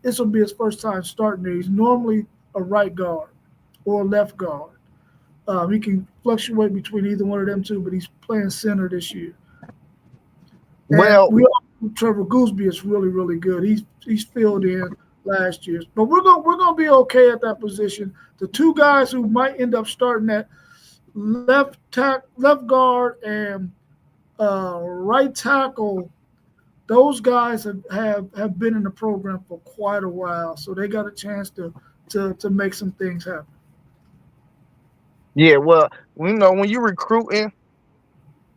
this will be his first time starting there. He's normally a right guard or a left guard. He can fluctuate between either one of them two, but he's playing center this year. And Well, we all know Trevor Gooseby is really good. He's filled in last year, but we're gonna be okay at that position. The two guys who might end up starting at left guard and right tackle, those guys have been in the program for quite a while, so they got a chance to make some things happen. yeah, well, when you recruiting,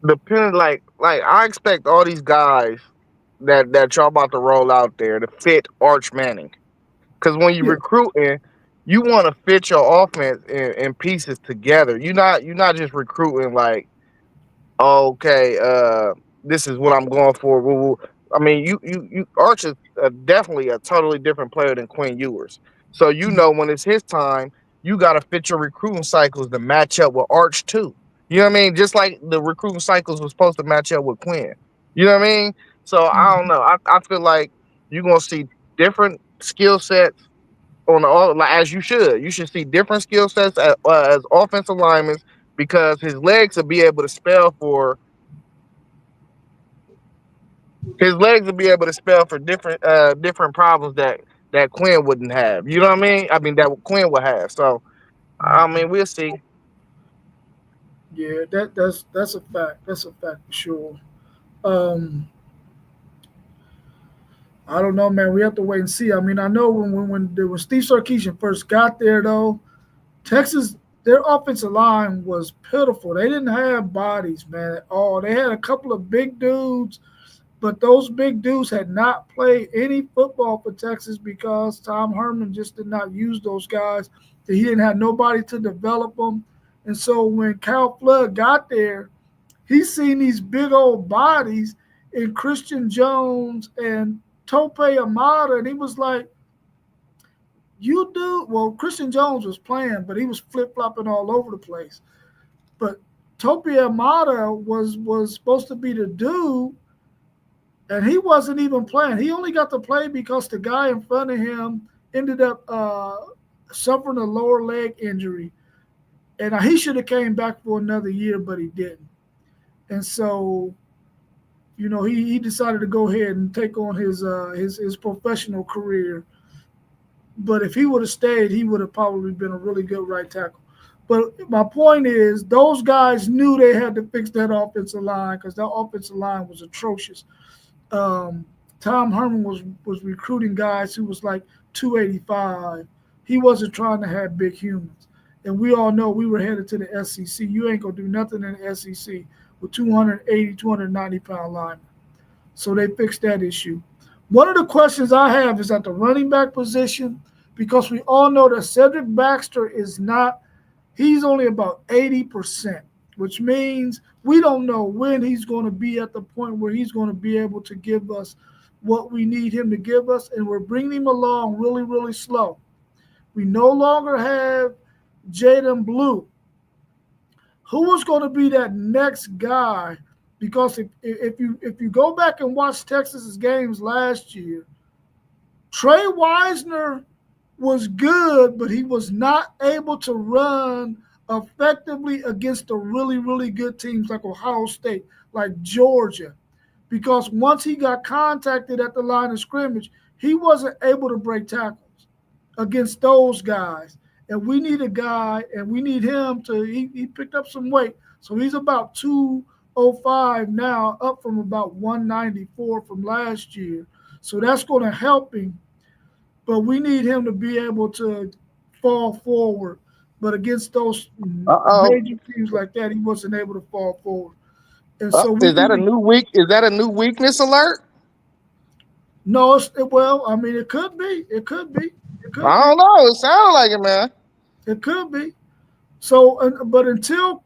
depending like I expect all these guys that y'all about to roll out there to fit Arch Manning. Because when you Yeah. recruiting, you want to fit your offense in pieces together. You're not just recruiting like, oh, okay, this is what I'm going for. Woo, woo. I mean, you Arch is definitely a totally different player than Quinn Ewers. So when it's his time, you got to fit your recruiting cycles to match up with Arch too. You know what I mean? Just like the recruiting cycles was supposed to match up with Quinn. You know what I mean? So I don't Mhm. know. I feel like you're gonna see different skill sets on the like as you should. You should see different skill sets as offensive linemen because his legs will be able to spell for different problems that Quinn wouldn't have. You know what I mean? I mean that Quinn would have. So I mean we'll see. Yeah, that's a fact. That's a fact for sure. Um, I don't know, man. We have to wait and see. I mean, I know when Steve Sarkisian first got there, though, Texas, their offensive line was pitiful. They didn't have bodies, man, at all. They had a couple of big dudes, but those big dudes had not played any football for Texas because Tom Herman just did not use those guys. He didn't have nobody to develop them. And so when Cal Flood got there, he's seen these big old bodies in Christian Jones and Tope Amada, and he was like, "You do well." Christian Jones was playing, but he was flip flopping all over the place. But Tope Amada was supposed to be the dude, and he wasn't even playing. He only got to play because the guy in front of him ended up suffering a lower leg injury, and he should have came back for another year, but he didn't. And so, he decided to go ahead and take on his professional career. But if he would have stayed, he would have probably been a really good right tackle. But my point is, those guys knew they had to fix that offensive line because that offensive line was atrocious. Tom Herman was recruiting guys who was like 285. He wasn't trying to have big humans. And we all know we were headed to the SEC. You ain't going to do nothing in the SEC with 280, 290-pound linemen. So they fixed that issue. One of the questions I have is at the running back position because we all know that Cedric Baxter he's only about 80%, which means we don't know when he's going to be at the point where he's going to be able to give us what we need him to give us, and we're bringing him along really slow. We no longer have Jaden Blue. Who was going to be that next guy? Because if you go back and watch Texas's games last year, Trey Wisner was good, but he was not able to run effectively against the really good teams like Ohio State, like Georgia, because once he got contacted at the line of scrimmage, he wasn't able to break tackles against those guys. And we need a guy, and we need him to. He picked up some weight, so he's about 205 now, up from about 194 from last year. So that's going to help him. But we need him to be able to fall forward. But against those Uh-oh. major teams like that, he wasn't able to fall forward. And so we Is that a need new week? Is that a new weakness alert? no. Well, I mean, it could be. It could be. It could I be. don't know. It sounds like it, man. It could be. So, but until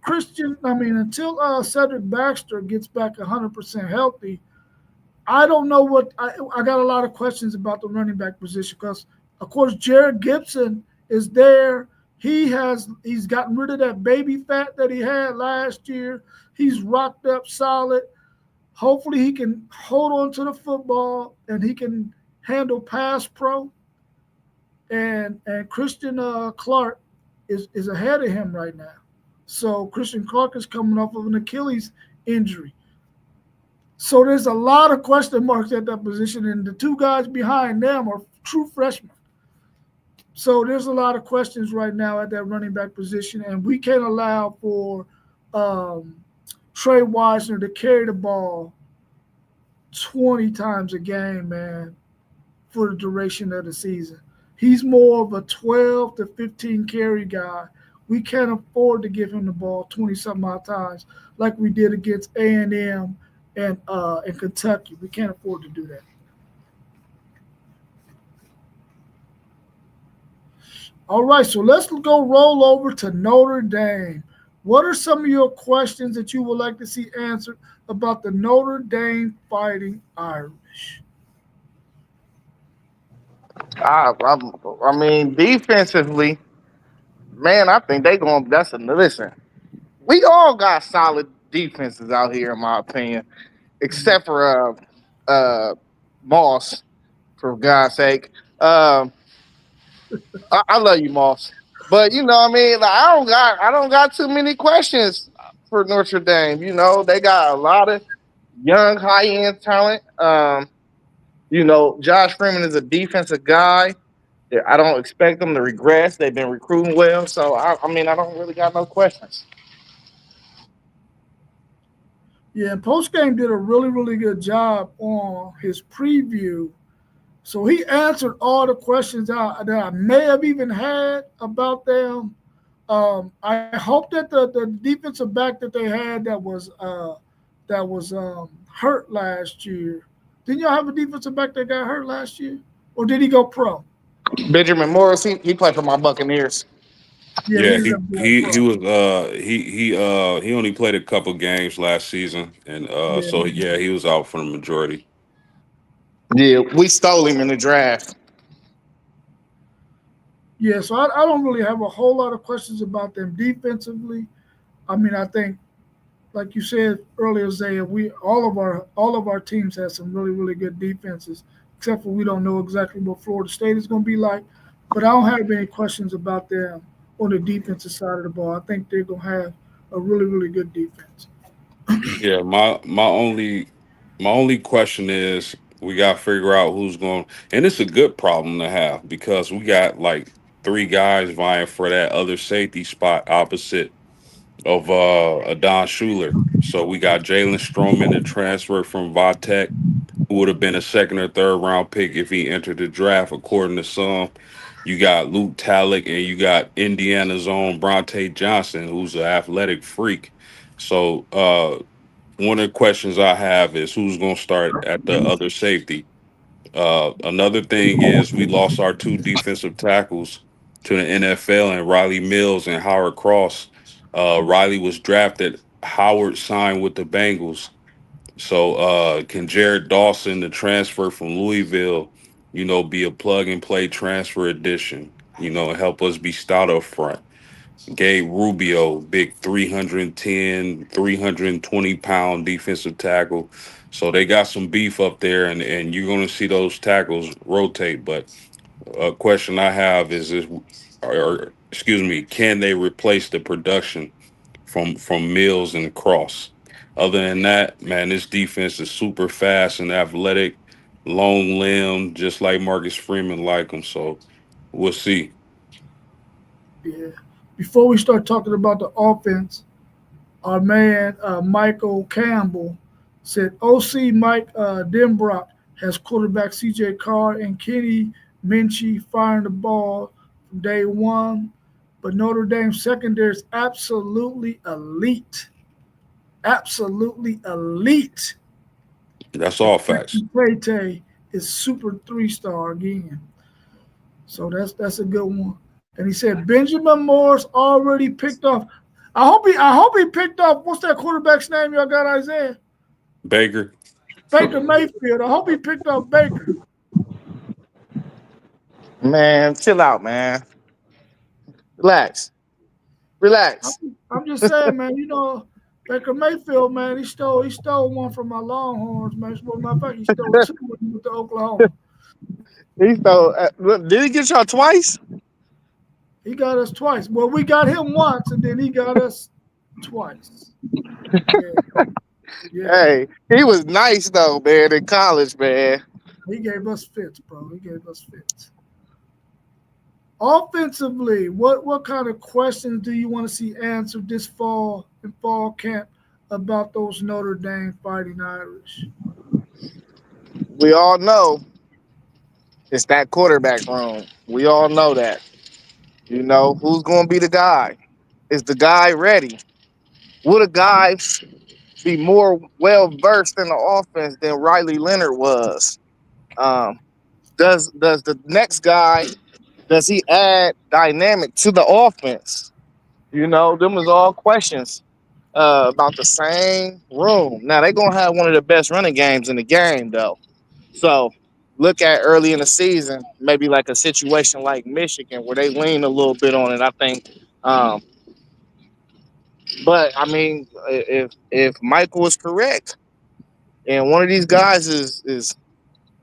Cedric Baxter gets back 100% healthy, I don't know what I got a lot of questions about the running back position because, of course, Jared Gibson is there. He's gotten rid of that baby fat that he had last year. He's rocked up solid. Hopefully, he can hold on to the football and he can handle pass pro. And Christian Clark is ahead of him right now. So Christian Clark is coming off of an Achilles injury. So there's a lot of question marks at that position, and the two guys behind them are true freshmen. So there's a lot of questions right now at that running back position, and we can't allow for Trey Wisner to carry the ball 20 times a game, man, for the duration of the season. He's more of a 12 to 15 carry guy. We can't afford to give him the ball 20 some odd times like we did against A&M and Kentucky. We can't afford to do that. All right, so let's go roll over to Notre Dame. What are some of your questions that you would like to see answered about the Notre Dame Fighting Irish? I mean, defensively, man, I think they going. That's a listen. We all got solid defenses out here, in my opinion, except for Moss, for God's sake. I love you, Moss, but you know, what I mean, like, I don't got too many questions for Notre Dame. You know, they got a lot of young, high end talent. You know, Josh Freeman is a defensive guy. Yeah, I don't expect them to regress. They've been recruiting well, so I mean, I don't really got no questions. Yeah, Postgame did a really, really good job on his preview. So he answered all the questions that I may have even had about them. I hope that the defensive back that they had that was hurt last year. Didn't y'all have a defensive back that got hurt last year, or did he go pro? Benjamin Morris, he played for my Buccaneers. Yeah, he Yeah, ended he up going he he pro. was he only played a couple games last season, and Yeah, so yeah, he was out for the majority. Yeah, we stole him in the draft. yeah. So I don't really have a whole lot of questions about them defensively. I mean, I think like you said earlier, Zaya, we all of our teams have some really really good defenses. Except for we don't know exactly what Florida State is going to be like. But I don't have any questions about them on the defensive side of the ball. I think they're going to have a really really good defense. Yeah, my only question is we got to figure out who's going, and it's a good problem to have because we got like three guys vying for that other safety spot opposite of Adon Schuler. So we got Jalen Stroman, the transfer from Vatech, who would have been a second or third round pick if he entered the draft, according to some. You got Luke Tallick and you got Indiana's own Bronte Johnson, who's an athletic freak. So one of the questions I have is who's going to start at the other safety. Another thing is we lost our two defensive tackles to the NFL and Riley Mills and Howard Cross. Riley was drafted. Howard signed with the Bengals. So can Jared Dawson, the transfer from Louisville, be a plug and play transfer addition, and help us be stout up front. Gabe Rubio, big 310, 320 pound defensive tackle. So they got some beef up there, and you're going to see those tackles rotate. But a question I have is, or excuse me, can they replace the production from Mills and Cross? Other than that, man, this defense is super fast and athletic, long limb, just like Marcus Freeman like him. So we'll see. Yeah. Before we start talking about the offense, our man Michael Campbell said OC Mike Denbrock has quarterback CJ Carr and Kenny Minchie firing the ball from day one, but Notre Dame secondary is absolutely elite. Absolutely elite. That's And all facts. Tay is super 3-star again. So that's a good one. And he said Benjamin Moore's already picked off. I hope he picked off what's that quarterback's name y'all got, Isaiah? Baker. Baker Mayfield. I hope he picked off Baker. Man, chill out, man. Relax. I'm, Relax. I'm just saying, man. Baker Mayfield, man. He stole one from my Longhorns, man. As a matter of fact, he stole two when he went to Oklahoma. He so look, did he get y'all twice? He got us twice. Well, we got him once, and then he got us twice. Yeah, yeah. Hey, he was nice though, man, in college, man. He gave us fits, bro. He gave us fits. Offensively, what kind of questions do you want to see answered this fall in fall camp about those Notre Dame Fighting Irish? We all know it's that quarterback room. We all know that. You know, who's gonna be the guy? Is the guy ready? Would a guy be more well versed in the offense than Riley Leonard was? Um, does the next guy does he add dynamic to the offense? You know, them is all questions about the same room. Now they gonna have one of the best running games in the game though. So look at early in the season, maybe like a situation like Michigan where they lean a little bit on it. I think, um, but I mean, if Michael is correct and one of these guys is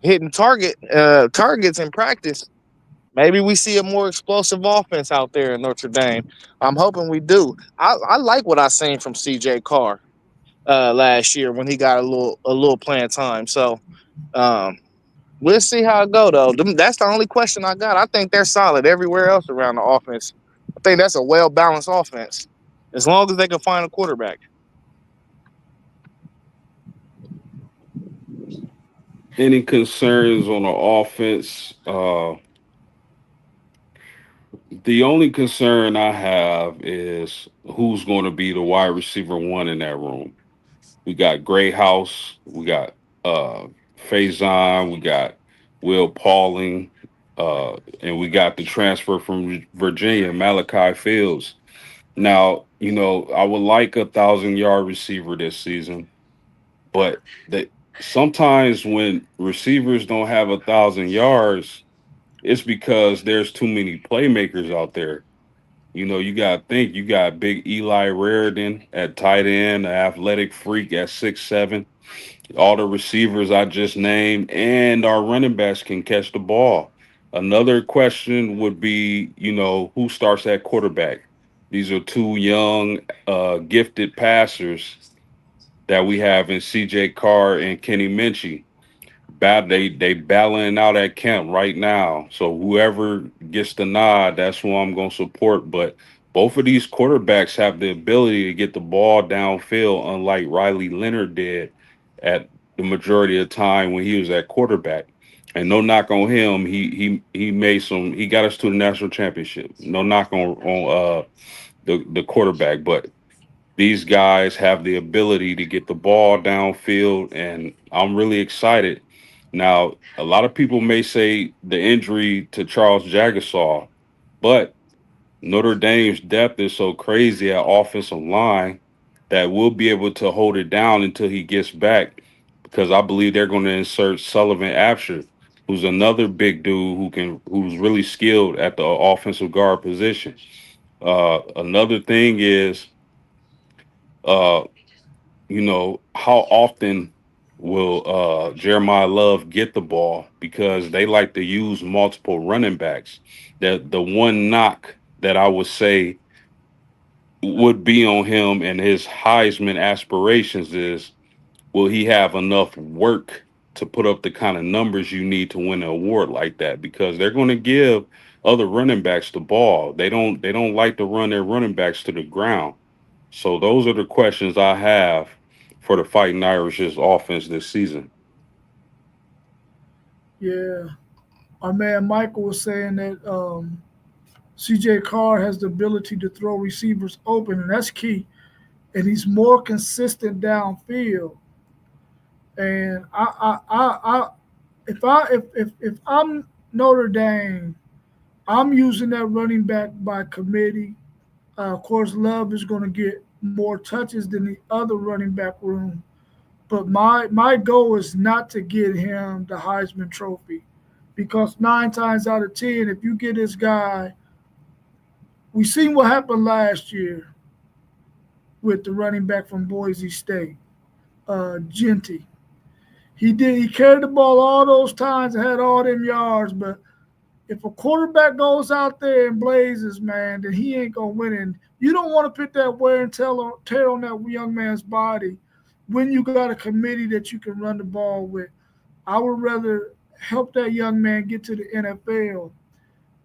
hitting targets in practice, maybe we see a more explosive offense out there in Notre Dame. I'm hoping we do. I like what I seen from CJ Carr last year when he got a little playing time. So um, we'll see how it go though. That's the only question I got. I think they're solid everywhere else around the offense. I think that's a well balanced offense as long as they can find a quarterback. Any concerns on the offense? The only concern I have is who's going to be the wide receiver one in that room. We got Great House, we got Faison, we got Will Pauling, and we got the transfer from Virginia, Malachi Fields. Now, I would like 1,000 yard receiver this season, but that sometimes when receivers don't have 1,000 yards, it's because there's too many playmakers out there. You got to think you got big Eli Raridan at tight end, an athletic freak at 6'7". All the receivers I just named and our running backs can catch the ball. Another question would be, who starts at quarterback? These are two young, gifted passers that we have in CJ Carr and Kenny Minchie. They battling out at camp right now. So whoever gets the nod, that's who I'm gonna support. But both of these quarterbacks have the ability to get the ball downfield, unlike Riley Leonard did at the majority of the time when he was at quarterback. And no knock on him, he got us to the national championship. No knock on the quarterback, but these guys have the ability to get the ball downfield, and I'm really excited. Now, a lot of people may say the injury to Charles Jagasaw, but Notre Dame's depth is so crazy at offensive line that we'll be able to hold it down until he gets back because I believe they're going to insert Sullivan Absher, who's another big dude who's really skilled at the offensive guard position. Another thing is uh, how often will Jeremiah Love get the ball because they like to use multiple running backs. The one knock that I would say would be on him and his Heisman aspirations is, will he have enough work to put up the kind of numbers you need to win an award like that? Because they're going to give other running backs the ball. They don't like to run their running backs to the ground. So those are the questions I have for the Fighting Irish's offense this season. Yeah. Our man Michael was saying that CJ Carr has the ability to throw receivers open, and that's key. And he's more consistent downfield. And if I'm Notre Dame, I'm using that running back by committee. Of course, Love is going to get more touches than the other running back room. But my goal is not to get him the Heisman Trophy, because 9 times out of 10, if you get this guy, we seen what happened last year with the running back from Boise State, Genty. He carried the ball all those times and had all them yards, but if a quarterback goes out there and blazes, man, then he ain't gonna win. And you don't want to put that wear and tear on that young man's body when you got a committee that you can run the ball with. I would rather help that young man get to the NFL,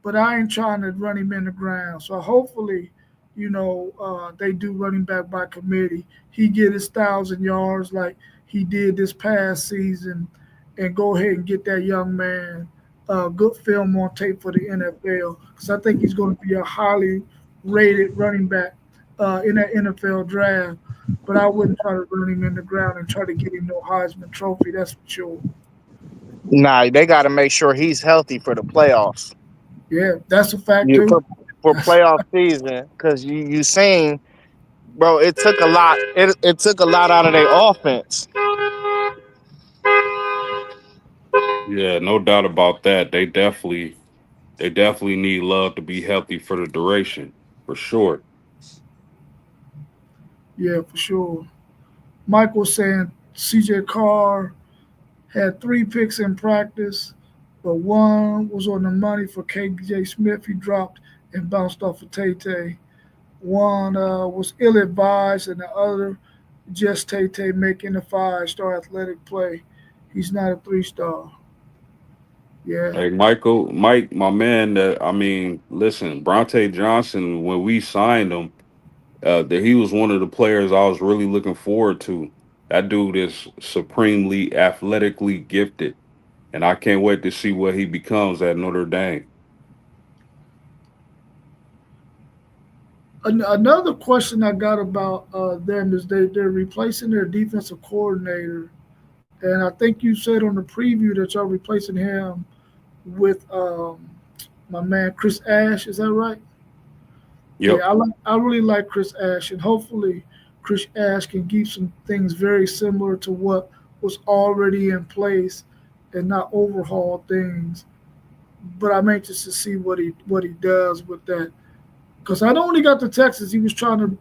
but I ain't trying to run him in the ground. So hopefully, they do running back by committee. He get his 1,000 yards like he did this past season, and go ahead and get that young man good film on tape for the NFL, because I think he's going to be a highly rated running back in that NFL draft. But I wouldn't try to run him in the ground and try to get him no Heisman Trophy. That's for sure. Nah, they got to make sure he's healthy for the playoffs. Yeah, that's a fact too. For playoff season, because you seen, bro, it took a lot. It took a lot out of their offense. Yeah, no doubt about that. They definitely need Love to be healthy for the duration, for sure. Yeah, for sure. Mike was saying CJ Carr had 3 picks in practice, but one was on the money for KJ Smith. He dropped and bounced off of Tay Tay. One was ill advised, and the other just Tay Tay making a 5-star athletic play. He's not a 3-star. Yeah. Hey, Mike, my man. Listen, Bronte Johnson. When we signed him, that he was one of the players I was really looking forward to. That dude is supremely athletically gifted, and I can't wait to see what he becomes at Notre Dame. Another question I got about them is they're replacing their defensive coordinator, and I think you said on the preview that y'all replacing him with my man Chris Ash. Is that right? Yep. Yeah, I really like Chris Ash, and hopefully Chris Ash can keep some things very similar to what was already in place and not overhaul things. But I'm anxious to see what he does with that. Because I know when he got to Texas, he was trying to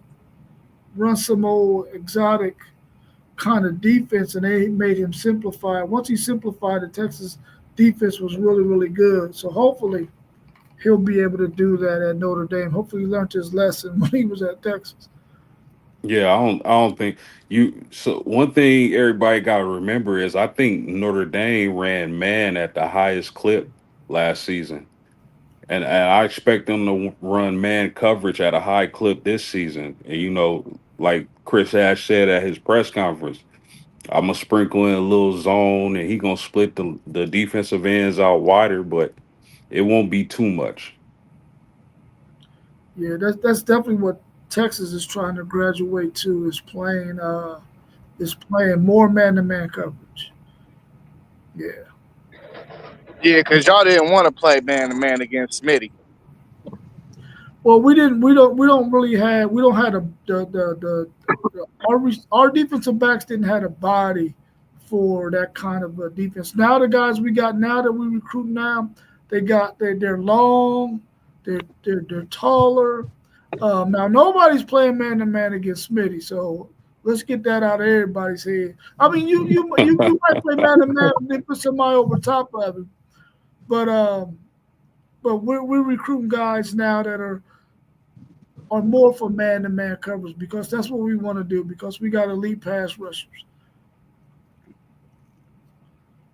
run some old exotic kind of defense, and they made him simplify. Once he simplified, the Texas defense was really, really good. So hopefully he'll be able to do that at Notre Dame. Hopefully he learned his lesson when he was at Texas. Yeah, I don't think you. So one thing everybody got to remember is I think Notre Dame ran man at the highest clip last season, and I expect them to run man coverage at a high clip this season. And like Chris Ash said at his press conference, I'm gonna sprinkle in a little zone, and he gonna split the defensive ends out wider, but it won't be too much. Yeah, that's definitely what Texas is trying to graduate to, is playing more man-to-man coverage. Yeah. Yeah, because y'all didn't want to play man to man against Smitty. Well, we didn't. We don't really have. We don't have our defensive backs didn't have a body for that kind of a defense. Now the guys we got now that we recruit now, they're long, they're taller. Now nobody's playing man to man against Smitty, so let's get that out of everybody's head. I mean, you might play man to man and then put somebody over top of him, but we're recruiting guys now that are are more for man-to-man coverage because that's what we want to do because we got elite pass rushers.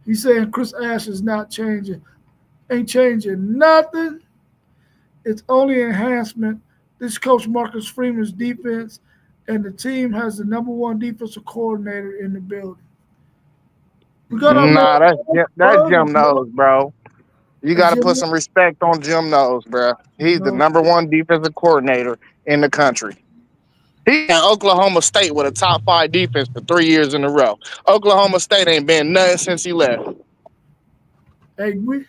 He's saying Chris Ash is not changing, ain't changing nothing. It's only enhancement. This coach Marcus Freeman's defense, and the team has the number one defensive coordinator in the building. We got our Nah, man that's Jim Nose, bro. You got to Jim, put some respect on Jim Nose, bro. He's the no, number one defensive coordinator in the country. He in Oklahoma State with a top 5 defense for 3 years in a row. Oklahoma State ain't been nothing since he left. hey, we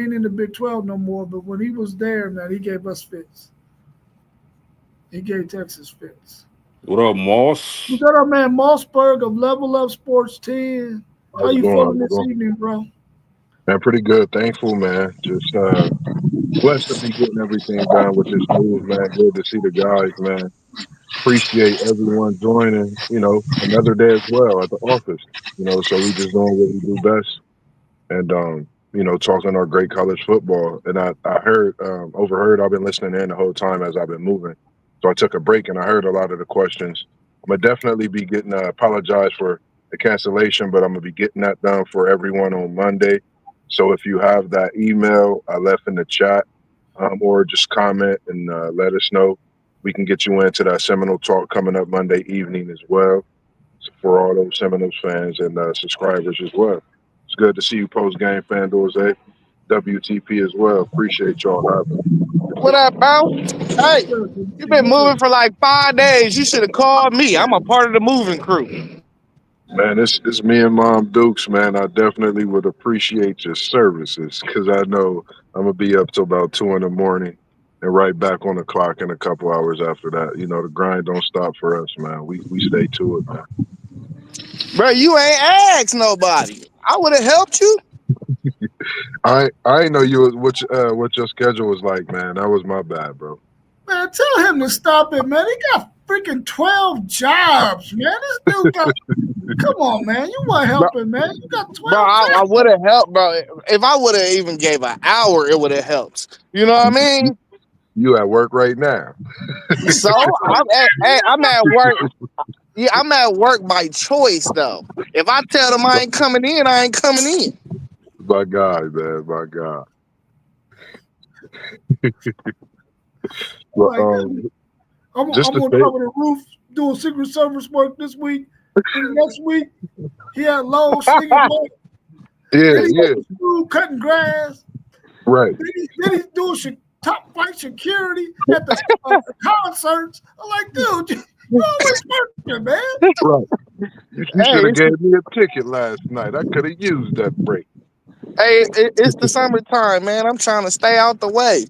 ain't in the Big 12 no more, but when he was there, man, he gave us fits. He gave Texas fits. What up, Moss? We got our man Mossberg of Level Up Sports 10. How you feeling this evening, bro? Man, pretty good. Thankful, man. Just blessed to be getting everything done with this move, man. Good to see the guys, man. Appreciate everyone joining, another day as well at the office. So we just doing what we do best and talking our great college football. And I overheard, I've been listening in the whole time as I've been moving. So I took a break and I heard a lot of the questions. I'm gonna definitely be getting apologize for the cancellation, but I'm gonna be getting that done for everyone on Monday. So if you have that email I left in the chat, or just comment and let us know, we can get you into that Seminole Talk coming up Monday evening as well. So for all those Seminoles fans and subscribers as well. It's good to see you post game, FanDuel, WTP as well. Appreciate y'all having me. What up, bro? Hey, you've been moving for like 5 days. You should have called me. I'm a part of the moving crew. Man, it's me and Mom Dukes, man. I definitely would appreciate your services because I know I'm going to be up till about 2 in the morning and right back on the clock in a couple hours after that. The grind don't stop for us, man. We stay to it, man. Bro, you ain't asked nobody. I would have helped you. I ain't know what your schedule was like, man. That was my bad, bro. Man, tell him to stop it, man. He got freaking 12 jobs, man. This dude got. Come on, man. You want helping, man. You got 12 Bro, I jobs. would have helped, bro. If I would have even gave an hour, it would have helped. You know what I mean? You at work right now. So I'm at work. Yeah, I'm at work by choice, though. If I tell them I ain't coming in, I ain't coming in. My God, man. My God. I'm going to cover the roof, doing Secret Service work this week. And next week, he had Lowe's singing. Yeah. Cutting grass. Right. Then he's doing top flight security at the concerts. I'm like, dude, you always working, man. Right. You should have gave me a ticket last night. I could have used that break. Hey, it's the summertime, man. I'm trying to stay out the way.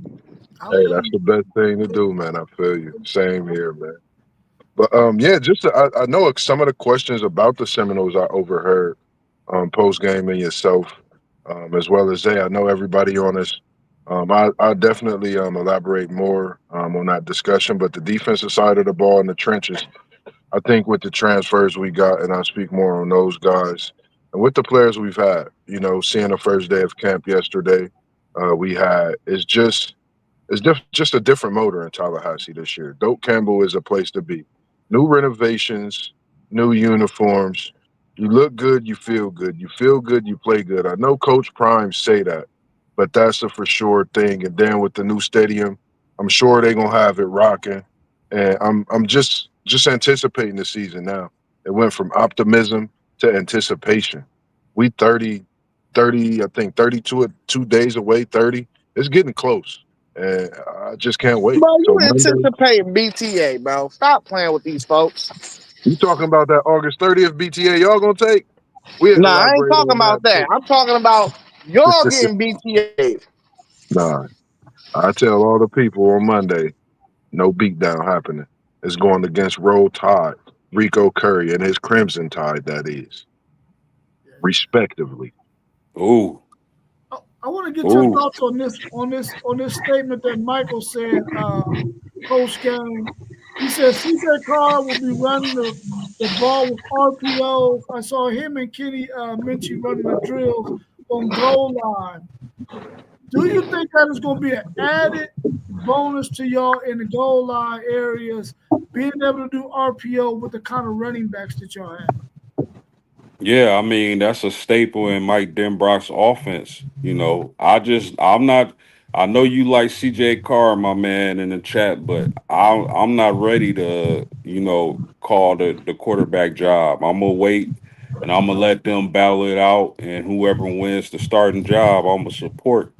Hey, that's the best thing to do, man. I feel you. Same here, man. But I know some of the questions about the Seminoles I overheard post game and yourself, as well as Zay. I know everybody on this. I'll definitely elaborate more on that discussion. But the defensive side of the ball in the trenches, I think with the transfers we got, and I'll speak more on those guys, and with the players we've had, seeing the first day of camp yesterday, it's just a different motor in Tallahassee this year. Doak Campbell is a place to be. New renovations, new uniforms. You look good, you feel good. You feel good, you play good. I know Coach Prime say that, but that's a for sure thing. And then with the new stadium, I'm sure they're gonna have it rocking. And I'm just anticipating the season now. It went from optimism to anticipation. We 30, I think 32 days away, 30. It's getting close. And I just can't wait. Bro, you anticipate BTA, bro. Stop playing with these folks. You talking about that August 30th BTA y'all gonna take? Nah, I ain't talking about that. I'm talking about y'all getting BTA. Nah, I tell all the people on Monday, no beatdown happening. It's going against Roll Tide, Rico Curry, and his Crimson Tide, that is, respectively. Ooh. I want to get your thoughts on this statement that Michael said post game. He said CJ Carr will be running the ball with RPOs. I saw him and Kenny Minchie running the drills on goal line. Do you think that is going to be an added bonus to y'all in the goal line areas, being able to do RPO with the kind of running backs that y'all have? Yeah, I mean that's a staple in Mike Denbrock's offense. I'm not. I know you like CJ Carr, my man, in the chat, but I'm not ready to call the quarterback job. I'm gonna wait and I'm gonna let them battle it out, and whoever wins the starting job, I'm gonna support.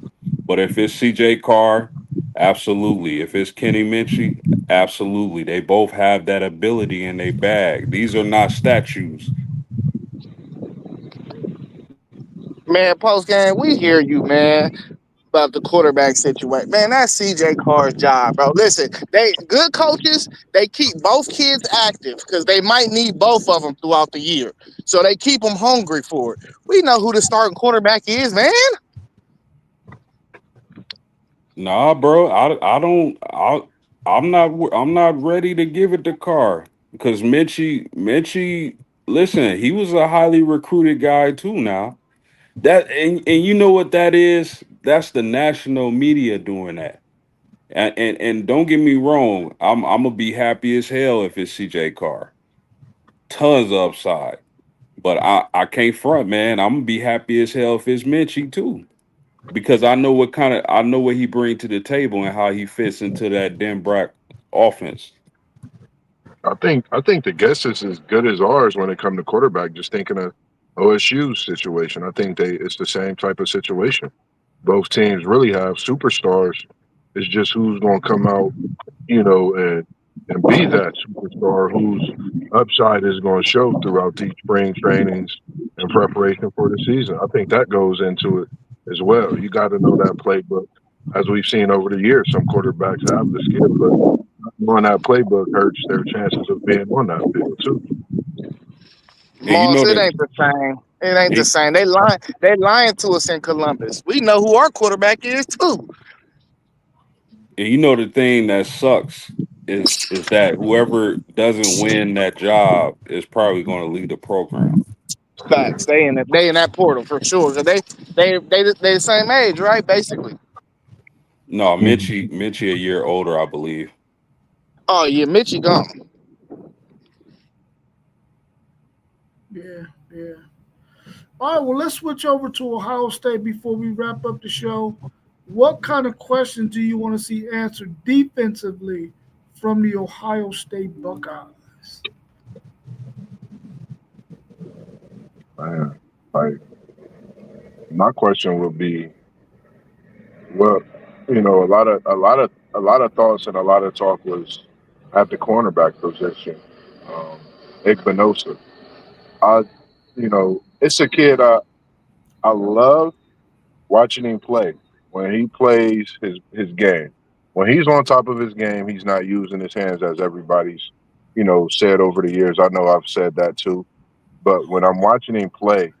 But if it's CJ Carr, absolutely. If it's Kenny Minchie, absolutely. They both have that ability in their bag. These are not statues. Man, post game, we hear you, man, about the quarterback situation. Man, that's CJ Carr's job, bro. Listen, they good coaches, they keep both kids active because they might need both of them throughout the year. So they keep them hungry for it. We know who the starting quarterback is, man. Nah, bro. I don't. I'm not ready to give it to Carr because Mitchie. Listen, he was a highly recruited guy too. Now and you know what that is? That's the national media doing that. And don't get me wrong. I'm gonna be happy as hell if it's CJ Carr. Tons of upside, but I can't front, man. I'm gonna be happy as hell if it's Mitchie too, because I know what he brings to the table and how he fits into that Denbrock offense. I think the guess is as good as ours when it comes to quarterback. Just thinking of OSU's situation, I think it's the same type of situation. Both teams really have superstars. It's just who's going to come out, and be that superstar whose upside is going to show throughout these spring trainings and preparation for the season. I think that goes into it as well. You got to know that playbook. As we've seen over the years, some quarterbacks have the skill, but knowing that playbook hurts their chances of being on that field too. And you Moss, know it that ain't the same. It ain't the and, same. They lying to us in Columbus. We know who our quarterback is too. and you know the thing that sucks is that whoever doesn't win that job is probably going to lead the program. Facts. They in that portal for sure. 'Cause they the same age, right? Basically. No, Mhm. Minchie a year older, I believe. Oh yeah, Mitchie gone. Yeah, yeah. All right, well, let's switch over to Ohio State before we wrap up the show. What kind of questions do you want to see answered defensively from the Ohio State Buckeyes? Man, like my question would be, well, a lot of thoughts and a lot of talk was at the cornerback position. Um, Igbinosa. I, it's a kid I love watching him play when he plays his game. When he's on top of his game, he's not using his hands as everybody's, said over the years. I know I've said that too. But when I'm watching him play,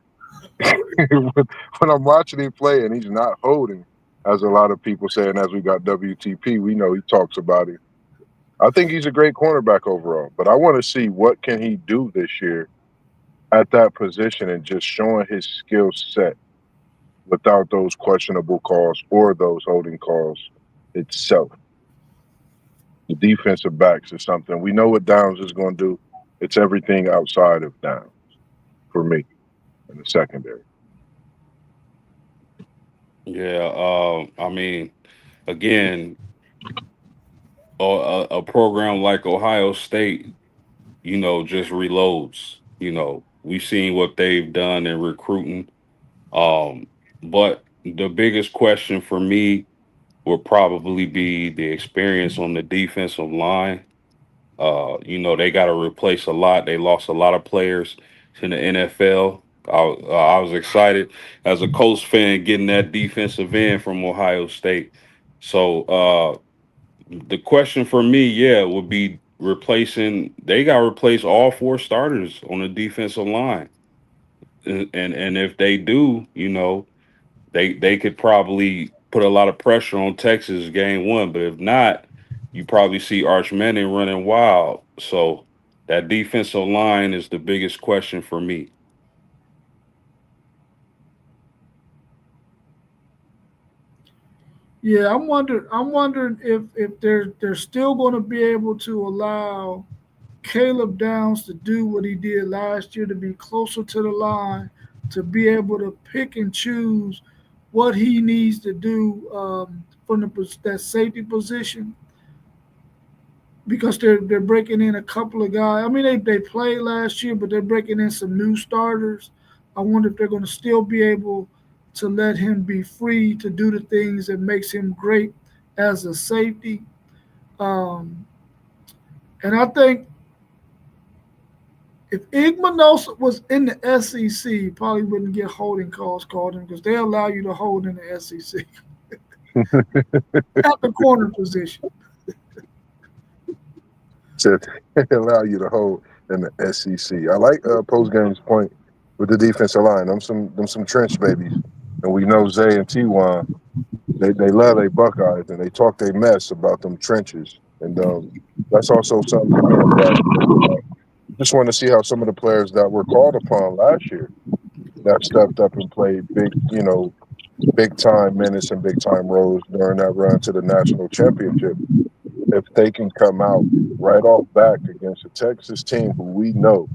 when I'm watching him play and he's not holding, as a lot of people say, and as we got WTP, we know he talks about it. I think he's a great cornerback overall, but I want to see what can he do this year at that position and just showing his skill set without those questionable calls or those holding calls itself. The defensive backs is something we know what Downs is going to do. It's everything outside of Downs for me in the secondary. Yeah, I mean, again, a program like Ohio State, just reloads. We've seen what they've done in recruiting. Um, but the biggest question for me would probably be the experience on the defensive line. They got to replace a lot. They lost a lot of players to the NFL. I was excited as a Colts fan getting that defensive end from Ohio State. So the question for me, yeah, would be replacing. They got to replace all four starters on the defensive line, and if they do, they could probably put a lot of pressure on Texas game one. But if not, you probably see Arch Manning running wild. So that defensive line is the biggest question for me. Yeah, I'm wondering if they're still going to be able to allow Caleb Downs to do what he did last year, to be closer to the line, to be able to pick and choose what he needs to do from that safety position, because they're breaking in a couple of guys. I mean, they played last year, but they're breaking in some new starters. I wonder if they're going to still be able to let him be free to do the things that makes him great as a safety. Um, and I think if Igmanosa was in the SEC, he probably wouldn't get holding calls called him, because they allow you to hold in the SEC at the corner position. To allow you to hold in the SEC. I like post game's point with the defensive line. Them some trench babies, and we know Zay and T1. They love their Buckeyes and they talk their mess about them trenches, and that's also something again that just want to see how some of the players that were called upon last year that stepped up and played big time minutes and big time roles during that run to the national championship. If they can come out right off back against a Texas team who we know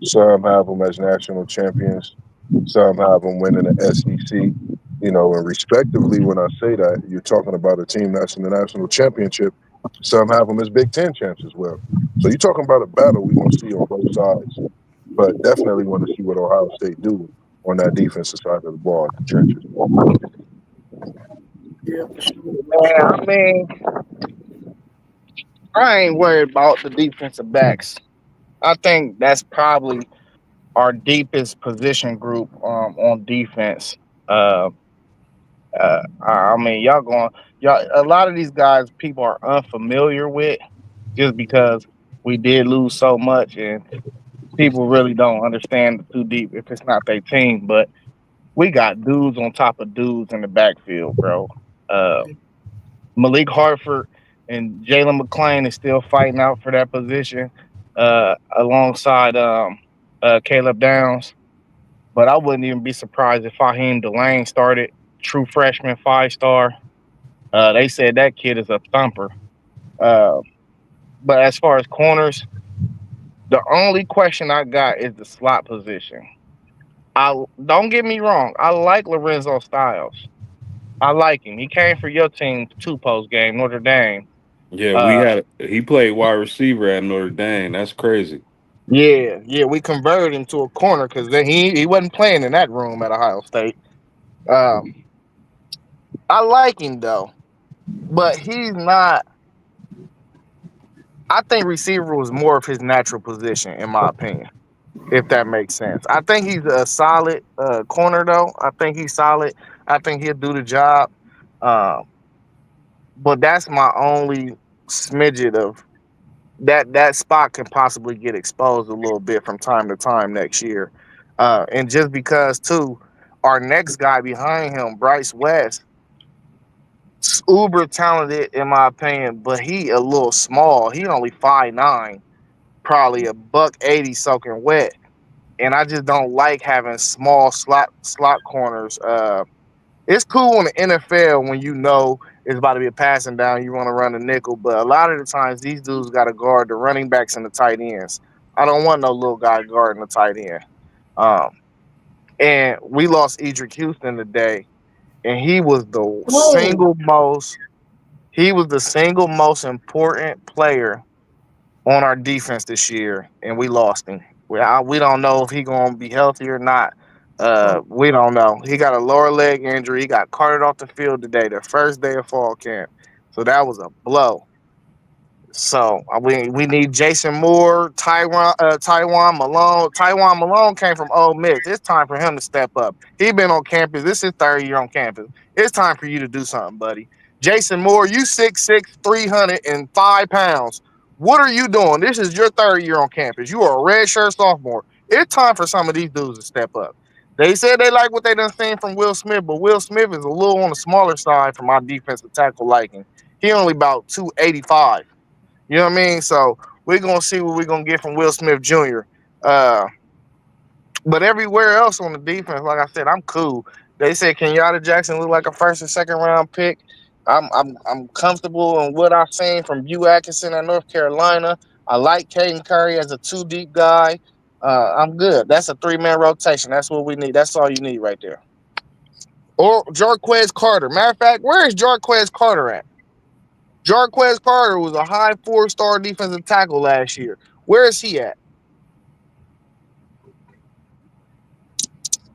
some have them as national champions, some have them winning the SEC, and respectively, when I say that, you're talking about a team that's in the national championship. Some have them as Big Ten champs as well. So you're talking about a battle we're going to see on both sides, but definitely want to see what Ohio State do on that defensive side of the ball at the trenches. Yeah, for sure. Man, I mean, I ain't worried about the defensive backs. I think that's probably our deepest position group on defense. Uh, I mean, y'all. A lot of these guys, people are unfamiliar with, just because we did lose so much, and people really don't understand too deep if it's not their team. But we got dudes on top of dudes in the backfield, bro. Uh, Malik Hartford and Jalen McClain is still fighting out for that position, alongside Caleb Downs. But I wouldn't even be surprised if Fahim Delane started, true freshman 5 star. They said that kid is a thumper. Uh, but as far as corners, the only question I got is the slot position. I Don't get me wrong, I like Lorenzo Styles. I like him. He came for your team two post game, Notre Dame. Yeah, Uh, he played wide receiver at Notre Dame. That's crazy. yeah, we converted him to a corner because then he wasn't playing in that room at Ohio State. Um, I like him though, but he's not. I think receiver was more of his natural position, in my opinion, if that makes sense. I think he's a solid corner, though. I think he's solid. I think he'll do the job. Um, but that's my only smidget of that. That spot can possibly get exposed a little bit from time to time next year. And just because, too, our next guy behind him, Bryce West, uber talented in my opinion, but he a little small. He only 5'9", probably a buck 80 soaking wet. And I just don't like having small slot corners. It's cool in the NFL when you know it's about to be a passing down, you want to run a nickel, but a lot of the times these dudes got to guard the running backs and the tight ends. I don't want no little guy guarding the tight end. Um, and we lost Edric Houston today, and Whoa. he was the single most important player on our defense this year, and we lost him. We don't know if he gonna be healthy or not. We don't know. He got a lower leg injury. He got carted off the field today, the first day of fall camp. So that was a blow. So we need Jason Moore, Taiwan Malone. Taiwan Malone came from Ole Miss. It's time for him to step up. He been on campus. This is his third year on campus. It's time for you to do something, buddy. Jason Moore, you 6'6", 305 pounds. What are you doing? This is your third year on campus. You are a redshirt sophomore. It's time for some of these dudes to step up. They said they like what they done seen from Will Smith, but Will Smith is a little on the smaller side for my defensive tackle liking. He only about 285. You know what I mean? So we're gonna see what we're gonna get from Will Smith Jr. Uh, but everywhere else on the defense, like I said, I'm cool. They said Kenyatta Jackson look like a first and second round pick. I'm comfortable in what I've seen from Hugh Atkinson at North Carolina. I like Caden Curry as a 2 deep guy. I'm good. That's a 3-man rotation. That's what we need. That's all you need right there. Or Jarquez Carter. Matter of fact, where is Jarquez Carter at? Jarquez Carter was a high 4-star defensive tackle last year. Where is he at?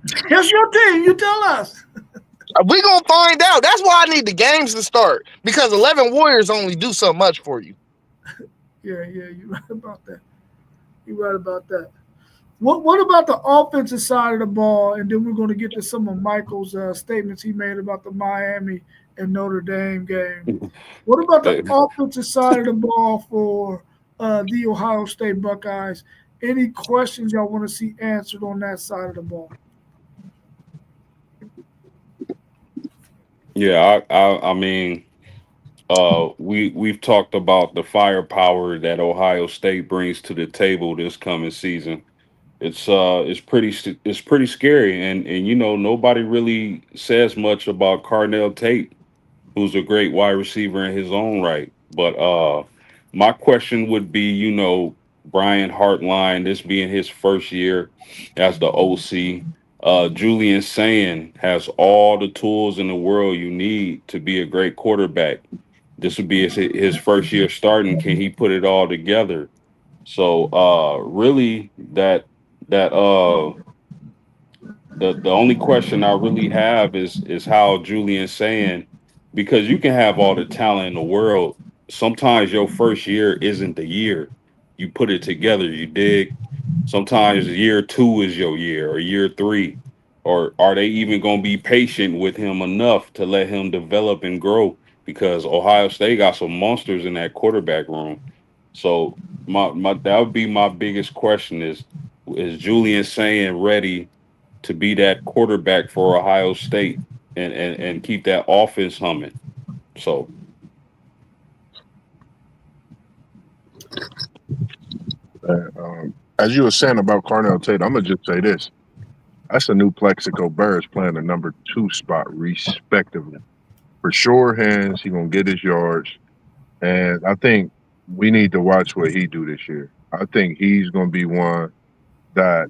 It's your team. You tell us. We gonna find out. That's why I need the games to start, because 11 Warriors only do so much for you. Yeah, you're right about that. You're right about that. What about the offensive side of the ball? And then we're going to get to some of Michael's statements he made about the Miami and Notre Dame game. What about the They- offensive side of the ball for the Ohio State Buckeyes? Any questions y'all want to see answered on that side of the ball? yeah, I mean, we've talked about the firepower that Ohio State brings to the table this coming season. It's pretty scary, and you know nobody really says much about Carnell Tate, who's a great wide receiver in his own right. But my question would be, you know, Brian Hartline, this being his first year as the OC, Julian Sand has all the tools in the world you need to be a great quarterback. This would be his first year starting. Can he put it all together? So really that the only question I really have is how Julian saying, because you can have all the talent in the world. Sometimes your first year isn't the year. You put it together, you dig. Sometimes year two is your year or year three. Or are they even gonna be patient with him enough to let him develop and grow? Because Ohio State got some monsters in that quarterback room. So my that would be my biggest question is Julian saying ready to be that quarterback for Ohio State and keep that offense humming. So As you were saying about Carnell Tate, I'm gonna just say this: that's a new Plexico Burris playing the number 2 spot, respectively. For sure, hands. He gonna get his yards, and I think we need to watch what he do this year. I think he's gonna be one that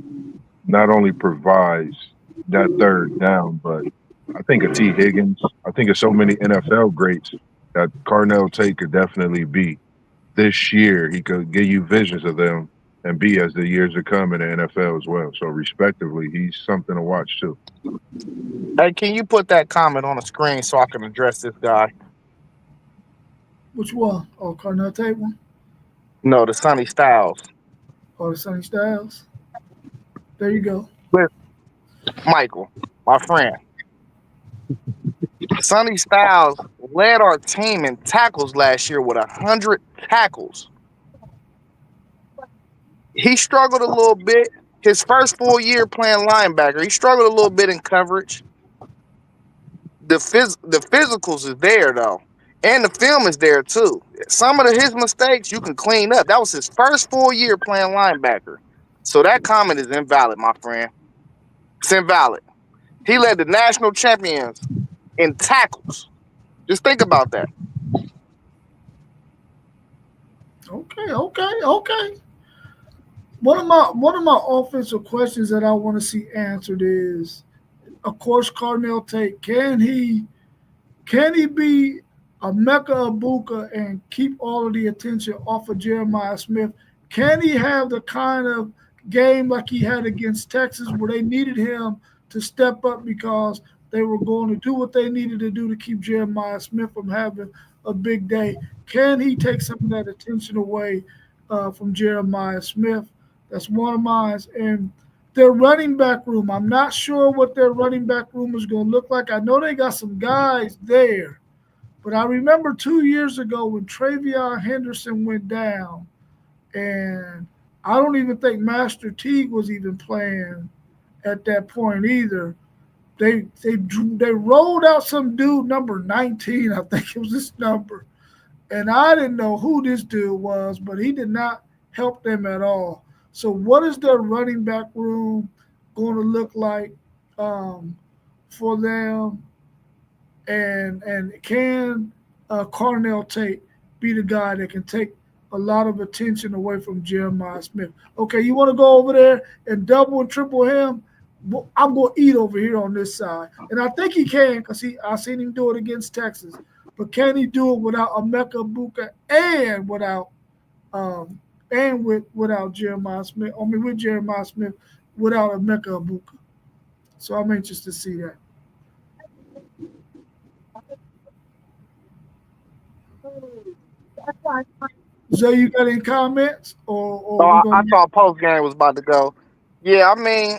not only provides that third down, but I think of T. Higgins. I think of so many NFL greats that Carnell Tate could definitely be. This year, he could give you visions of them and be as the years to come in the NFL as well. So, respectively, he's something to watch too. Hey, can you put that comment on the screen so I can address this guy? Which one? Oh, Carnell Tate one No, the Sonny Styles. or the Sonny Styles? There you go. With Michael, my friend. Sonny Styles led our team in tackles last year with 100 tackles. He struggled a little bit. His first full year playing linebacker, he struggled a little bit in coverage. The physicals is there though, and the film is there too. Some of his mistakes you can clean up. That was his first full year playing linebacker, so that comment is invalid, my friend. It's invalid. He led the national champions in tackles. Just think about that. Okay. One of my offensive questions that I want to see answered is, of course, Carnell Tate. Can he be a Mecca Abuka and keep all of the attention off of Jeremiah Smith? Can he have the kind of game like he had against Texas where they needed him to step up because they were going to do what they needed to do to keep Jeremiah Smith from having a big day? Can he take some of that attention away from Jeremiah Smith? That's one of mine. And their running back room, I'm not sure what their running back room is going to look like. I know they got some guys there, but I remember 2 years ago when Travion Henderson went down, and I don't even think Master Teague was even playing at that point either. They rolled out some dude number 19, I think it was this number, and I didn't know who this dude was, but he did not help them at all. So, what is their running back room going to look like for them? and can Cornell Tate be the guy that can take a lot of attention away from Jeremiah Smith? Okay, you want to go over there and double and triple him? Well, I'm going to eat over here on this side, and I think he can because I seen him do it against Texas. But can he do it without Emeka Buka and without Jeremiah Smith? I mean, with Jeremiah Smith, without Emeka Buka. So I'm interested to see that. Zay, you got any comments, or So we I gonna? thought post game was about to go. Yeah, I mean,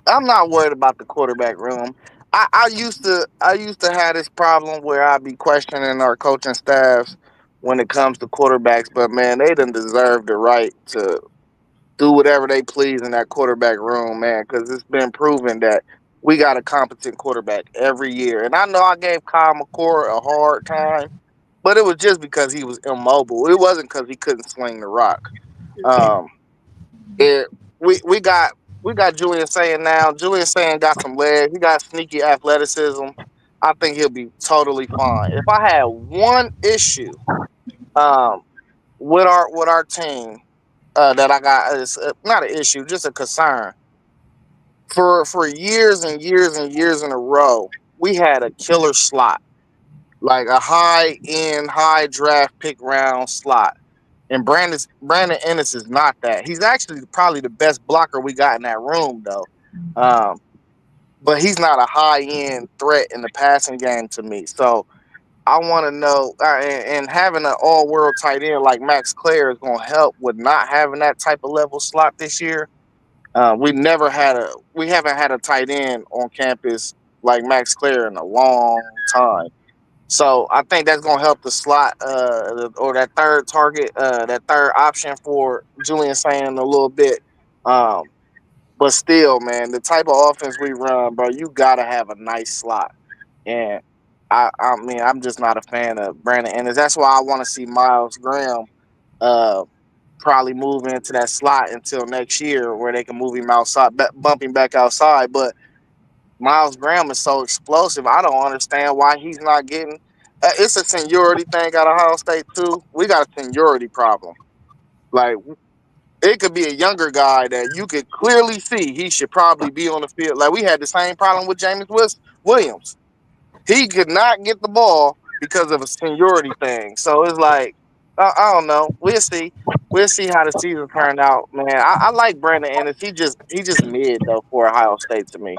I'm not worried about the quarterback room. I used to have this problem where I'd be questioning our coaching staffs when it comes to quarterbacks, but man, they done deserve the right to do whatever they please in that quarterback room, man, because it's been proven that we got a competent quarterback every year. And I know I gave Kyle McCord a hard time, but it was just because he was immobile. It wasn't because he couldn't sling the rock. Um, it we got Julian saying now. Julian saying got some legs. He got sneaky athleticism. I think he'll be totally fine. If I had one issue um, with our team that I got is not an issue, just a concern. For years and years and years in a row, we had a killer slot, like a high end, high draft pick round slot. And Brandon Ennis is not that. He's actually probably the best blocker we got in that room, though. Um, but he's not a high end threat in the passing game to me. So I want to know, and having an all world tight end like Max Clare is going to help with not having that type of level slot this year. We haven't had a tight end on campus like Max Clare in a long time. So I think that's going to help the slot or that third target, that third option for Julian saying a little bit. Um, but still, man, the type of offense we run, bro, you got to have a nice slot. And I mean, I'm just not a fan of Brandon Ennis. That's why I want to see Miles Graham uh, probably move into that slot until next year where they can move him outside, bump him back outside. But Miles Graham is so explosive. I don't understand why he's not getting. It's a seniority thing at Ohio State too. We got a seniority problem. Like it could be a younger guy that you could clearly see he should probably be on the field. Like we had the same problem with Williams. He could not get the ball because of a seniority thing. So it's like I don't know. We'll see. We'll see how the season turned out, man. I like Brandon Ennis. He just mid though for Ohio State to me.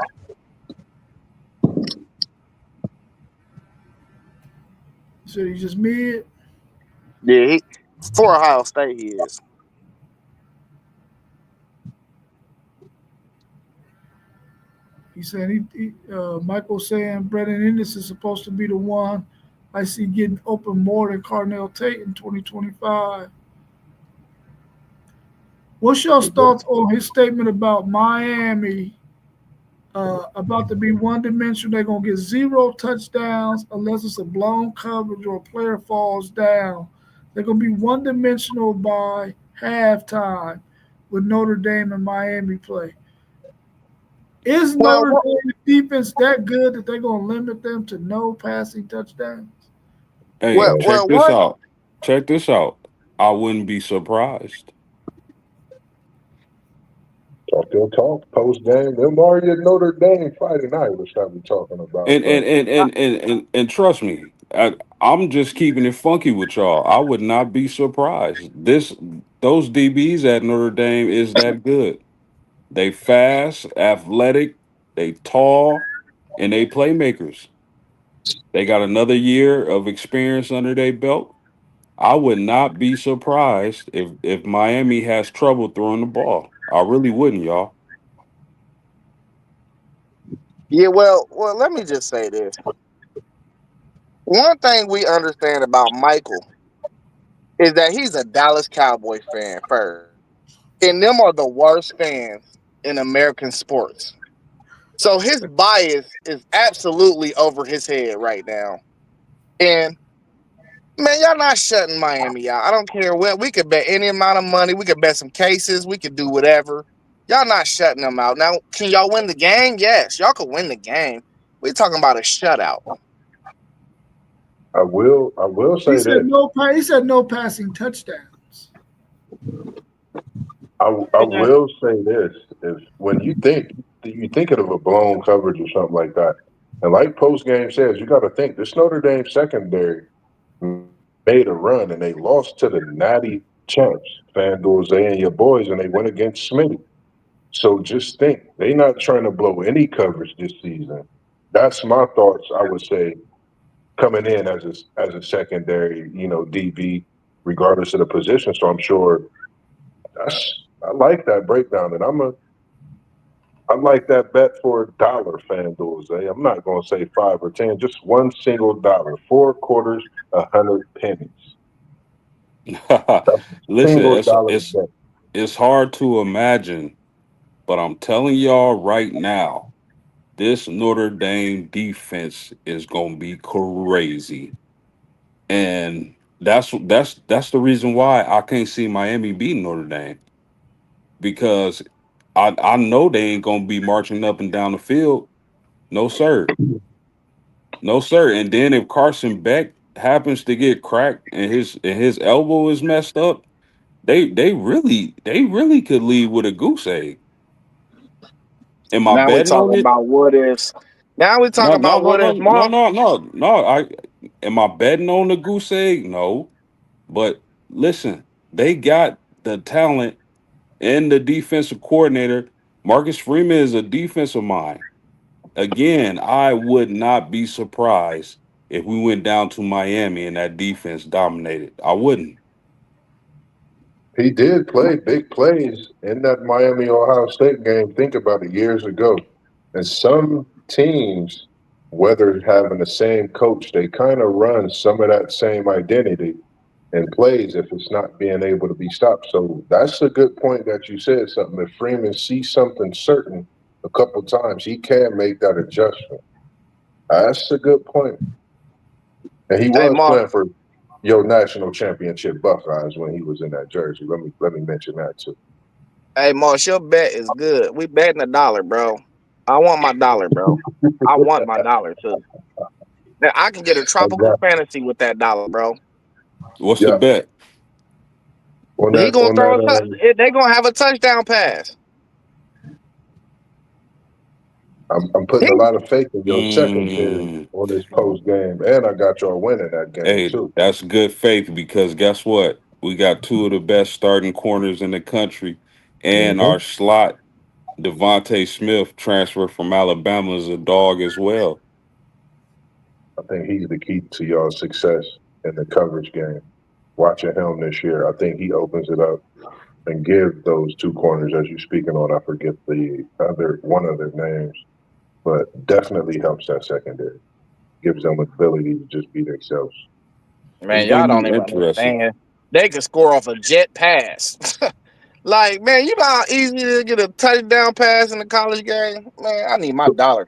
So you just mid? Yeah, for Ohio State he is. He said Michael saying Brennan Ennis is supposed to be the one I see getting open more than Carnell Tate in 2025. What's your thoughts on his statement about Miami about to be one dimensional? They're gonna get zero touchdowns unless it's a blown coverage or a player falls down. They're gonna be one dimensional by halftime with Notre Dame and Miami play. Is Well, Notre Dame defense that good that they're gonna limit them to no passing touchdowns? Hey, well, Uh, check well, this one. out. Check this out. I wouldn't be surprised. talk your talk post game. Them already at Notre Dame Friday night was something we talking about. And But and trust me, I'm just keeping it funky with y'all. I would not be surprised. Those DBs at Notre Dame is that good. They fast, athletic, they tall, and they playmakers. They got another year of experience under their belt. I would not be surprised if Miami has trouble throwing the ball. I really wouldn't, y'all. Yeah, well. Let me just say this. One thing we understand about Michael is that he's a Dallas Cowboy fan first, and them are the worst fans in American sports. So his bias is absolutely over his head right now. And man, y'all not shutting Miami out. I don't care what. We could bet any amount of money. We could bet some cases. We could do whatever. Y'all not shutting them out. Now, can y'all win the game? Yes, y'all could win the game. We talking about a shutout. I will He say said this. he said no passing touchdowns. I Man, will say this: if when you thinking of a blown coverage or something like that, and like post game says, you got to think this Notre Dame secondary made a run and they lost to the natty champs, FanDuel, Zay and your boys, and they went against Smitty. So just think, they not trying to blow any coverage this season. That's my thoughts. I would say coming in as a secondary, DB, regardless of the position. So I'm sure I like that breakdown, and I like that bet for $1, FanDuel. I'm not going to say 5 or 10, just one single dollar, 4 quarters, 100 pennies. That's a Listen, single it's dollar it's bet. it's hard to imagine, but I'm telling y'all right now, this Notre Dame defense is gonna be crazy, and that's the reason why I can't see Miami beating Notre Dame, because I know they ain't gonna be marching up and down the field. No sir, no sir. And then if Carson Beck happens to get cracked and his elbow is messed up, they really could leave with a goose egg. Am I now we betting on talking it? about what if. Now we talking No, no, about no, what no, if no, Mark. no, no. I am I betting on the goose egg? No. But listen, they got the talent and the defensive coordinator. Marcus Freeman is a defensive mind. Again, I would not be surprised if we went down to Miami and that defense dominated. I wouldn't. He did play big plays in that Miami Ohio State game. Think about it, years ago. And some teams, whether having the same coach, they kind of run some of that same identity and plays if it's not being able to be stopped. So that's a good point that you said something. If Freeman sees something certain a couple times, he can make that adjustment. That's a good point. And he Hey was Mark. playing for your national championship Buckeyes when he was in that jersey. Let me mention that too. Hey Mark, your bet is good. We betting $1, bro. I want my dollar, bro. I want my dollar too. Now, I can get a I tropical got fantasy with that dollar, bro. What's the yeah bet? on He that gonna on throw a that. they gonna have a touchdown pass. I'm putting He, a lot of faith in your secondary Mm. on this post game, and I got y'all winning that game Hey, too. that's good faith because guess what? We got two of the best starting corners in the country, and hmm our slot Devontae Smith transferred from Alabama is a dog as well. I think he's the key to y'all success in the coverage game. Watching him this year, I think he opens it up and give those two corners as you're speaking on. I forget the other one of their names, but definitely helps that secondary. Gives them ability to just be themselves. It's man, gonna y'all don't be even interesting. understand. They can score off a jet pass. Like, man, you know how easy it is to get a touchdown pass in the college game? Man, I need my dollar.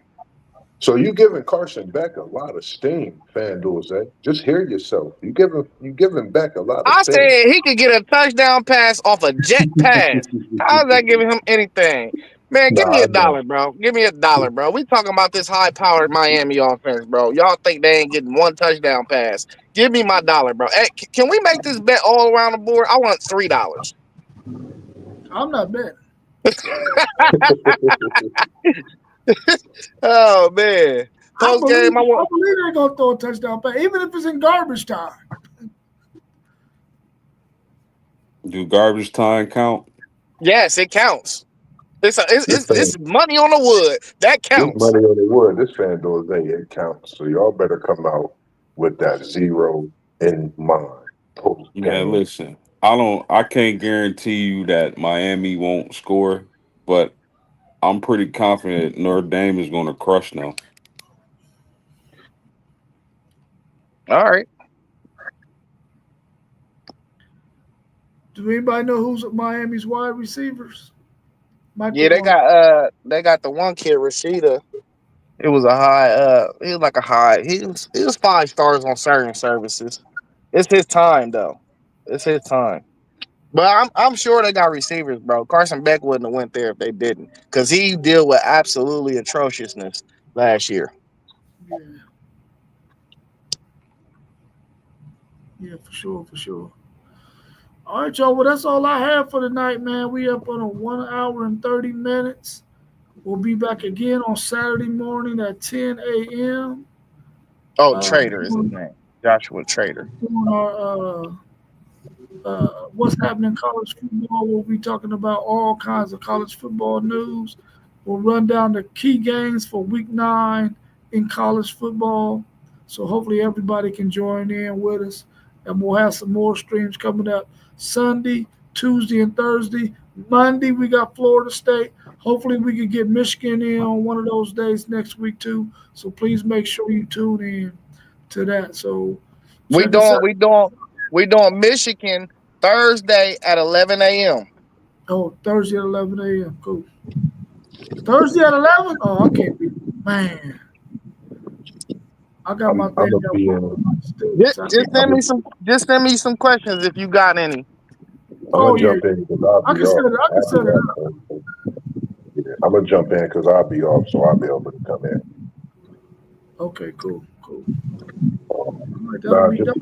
So you giving Carson Beck a lot of steam, FanDuel say. Just hear yourself. You giving Beck a lot of I steam. said he could get a touchdown pass off a jet pass. How's that giving him anything? Man, give me Nah, I $1, got bro. Give me $1, bro. We talking about this high-powered Miami offense, bro. Y'all think they ain't getting one touchdown pass? Give me my dollar, bro. Hey, can we make this bet all around the board? I want $3. I'm not betting. Oh man, post game. I I want. believe they're gonna throw a touchdown pass, even if it's in garbage time. Do garbage time count? Yes, it counts. this fan, It's money on the wood. That this counts. money on the wood, this FanDuel say it counts. So y'all better come out with that zero in mind post Man, game. listen, I can't guarantee you that Miami won't score, but I'm pretty confident Notre Dame is gonna crush them. All right. Do anybody know who's Miami's wide receivers? Yeah, Michael Ward. they got the one kid Rashida. It was a high he was like a high. He was 5 stars on certain services. It's his time though. It's his time. But I'm sure they got receivers, bro. Carson Beck wouldn't have went there if they didn't, because he dealt with absolutely atrociousness last year. Yeah. Yeah, for sure, for sure. All right, y'all. Well, that's all I have for tonight, man. We up on a 1 hour and 30 minutes. We'll be back again on Saturday morning at 10 a.m. Oh, Uh, Trader is his doing, name. Joshua Trader. doing our what's happening in college football. We'll be talking about all kinds of college football news. We'll run down the key games for week 9 in college football. So hopefully everybody can join in with us. And we'll have some more streams coming up Sunday, Tuesday, and Thursday. Monday, we got Florida State. Hopefully we can get Michigan in on one of those days next week too. So please make sure you tune in to that. So We check us out. we doing Michigan Thursday at 11 a.m. Oh, Thursday at 11 a.m. Cool. Thursday at 11? Oh, I can't be. Man, I got my I'm thing gonna be up. in. Just send me some questions if you got any. I'm Oh, gonna yeah. jump in because I'll I be can set off. it. I can I'll be set it up. off. Yeah, I'm gonna jump in because I'll be off, so I'll be able to come in. Okay, cool. Cool. All right, that'll Nah, be just done.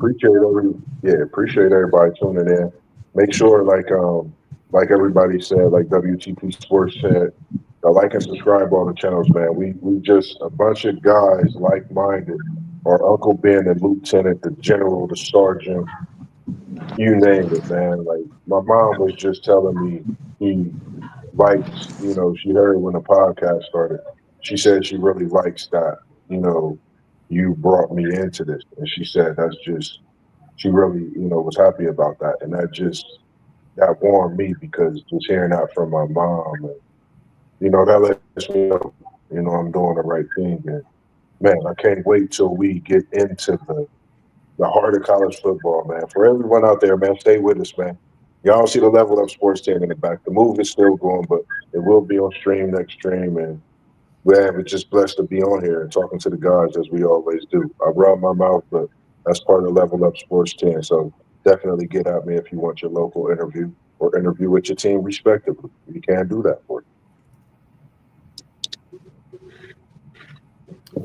appreciate everybody tuning in. Make sure, like everybody said, like WTP Sports said, like and subscribe all the channels, man. We just a bunch of guys like minded. Our Uncle Ben, the lieutenant, the general, the sergeant, you name it, man. Like my mom was just telling me he likes, she heard when the podcast started. She said she really likes that, you brought me into this. And she said she really, was happy about that. And that warmed me because just hearing that from my mom, and, that lets me know, I'm doing the right thing. And man, I can't wait till we get into the heart of college football, man. For everyone out there, man, stay with us, man. Y'all see the Level Up Sports 10 in the back. The move is still going, but it will be on stream next stream. And we're just blessed to be on here and talking to the guys as we always do. I rub my mouth, but that's part of Level Up Sports 10. So definitely get at me if you want your local interview or interview with your team respectively. We can do that for you.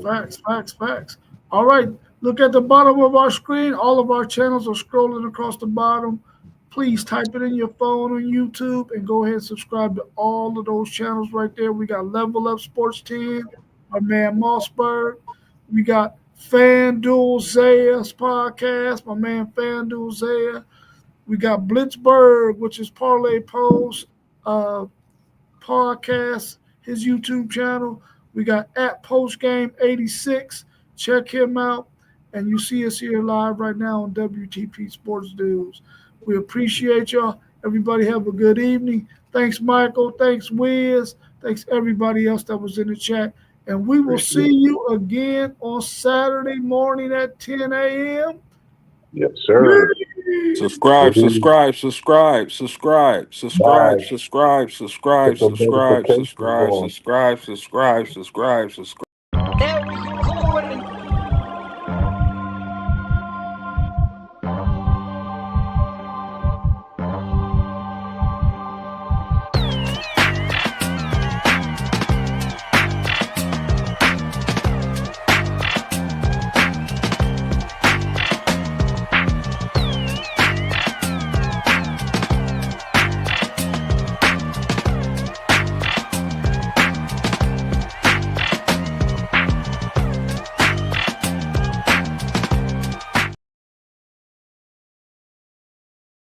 Facts. All right. Look at the bottom of our screen. All of our channels are scrolling across the bottom. Please type it in your phone on YouTube and go ahead and subscribe to all of those channels right there. We got Level Up Sports 10, our man Mossberg. We got FanDuel Zaya's podcast, my man FanDuel Zaya. We got Blitzberg, which is Parlay Post podcast, his YouTube channel. We got at Postgame86. Check him out. And you see us here live right now on WTP Sports News. We appreciate y'all. Everybody have a good evening. Thanks, Michael. Thanks, Wiz. Thanks, everybody else that was in the chat. And we will see you again on Saturday morning at 10 a.m. Yes, sir. Subscribe. Bye. Put the notifications on.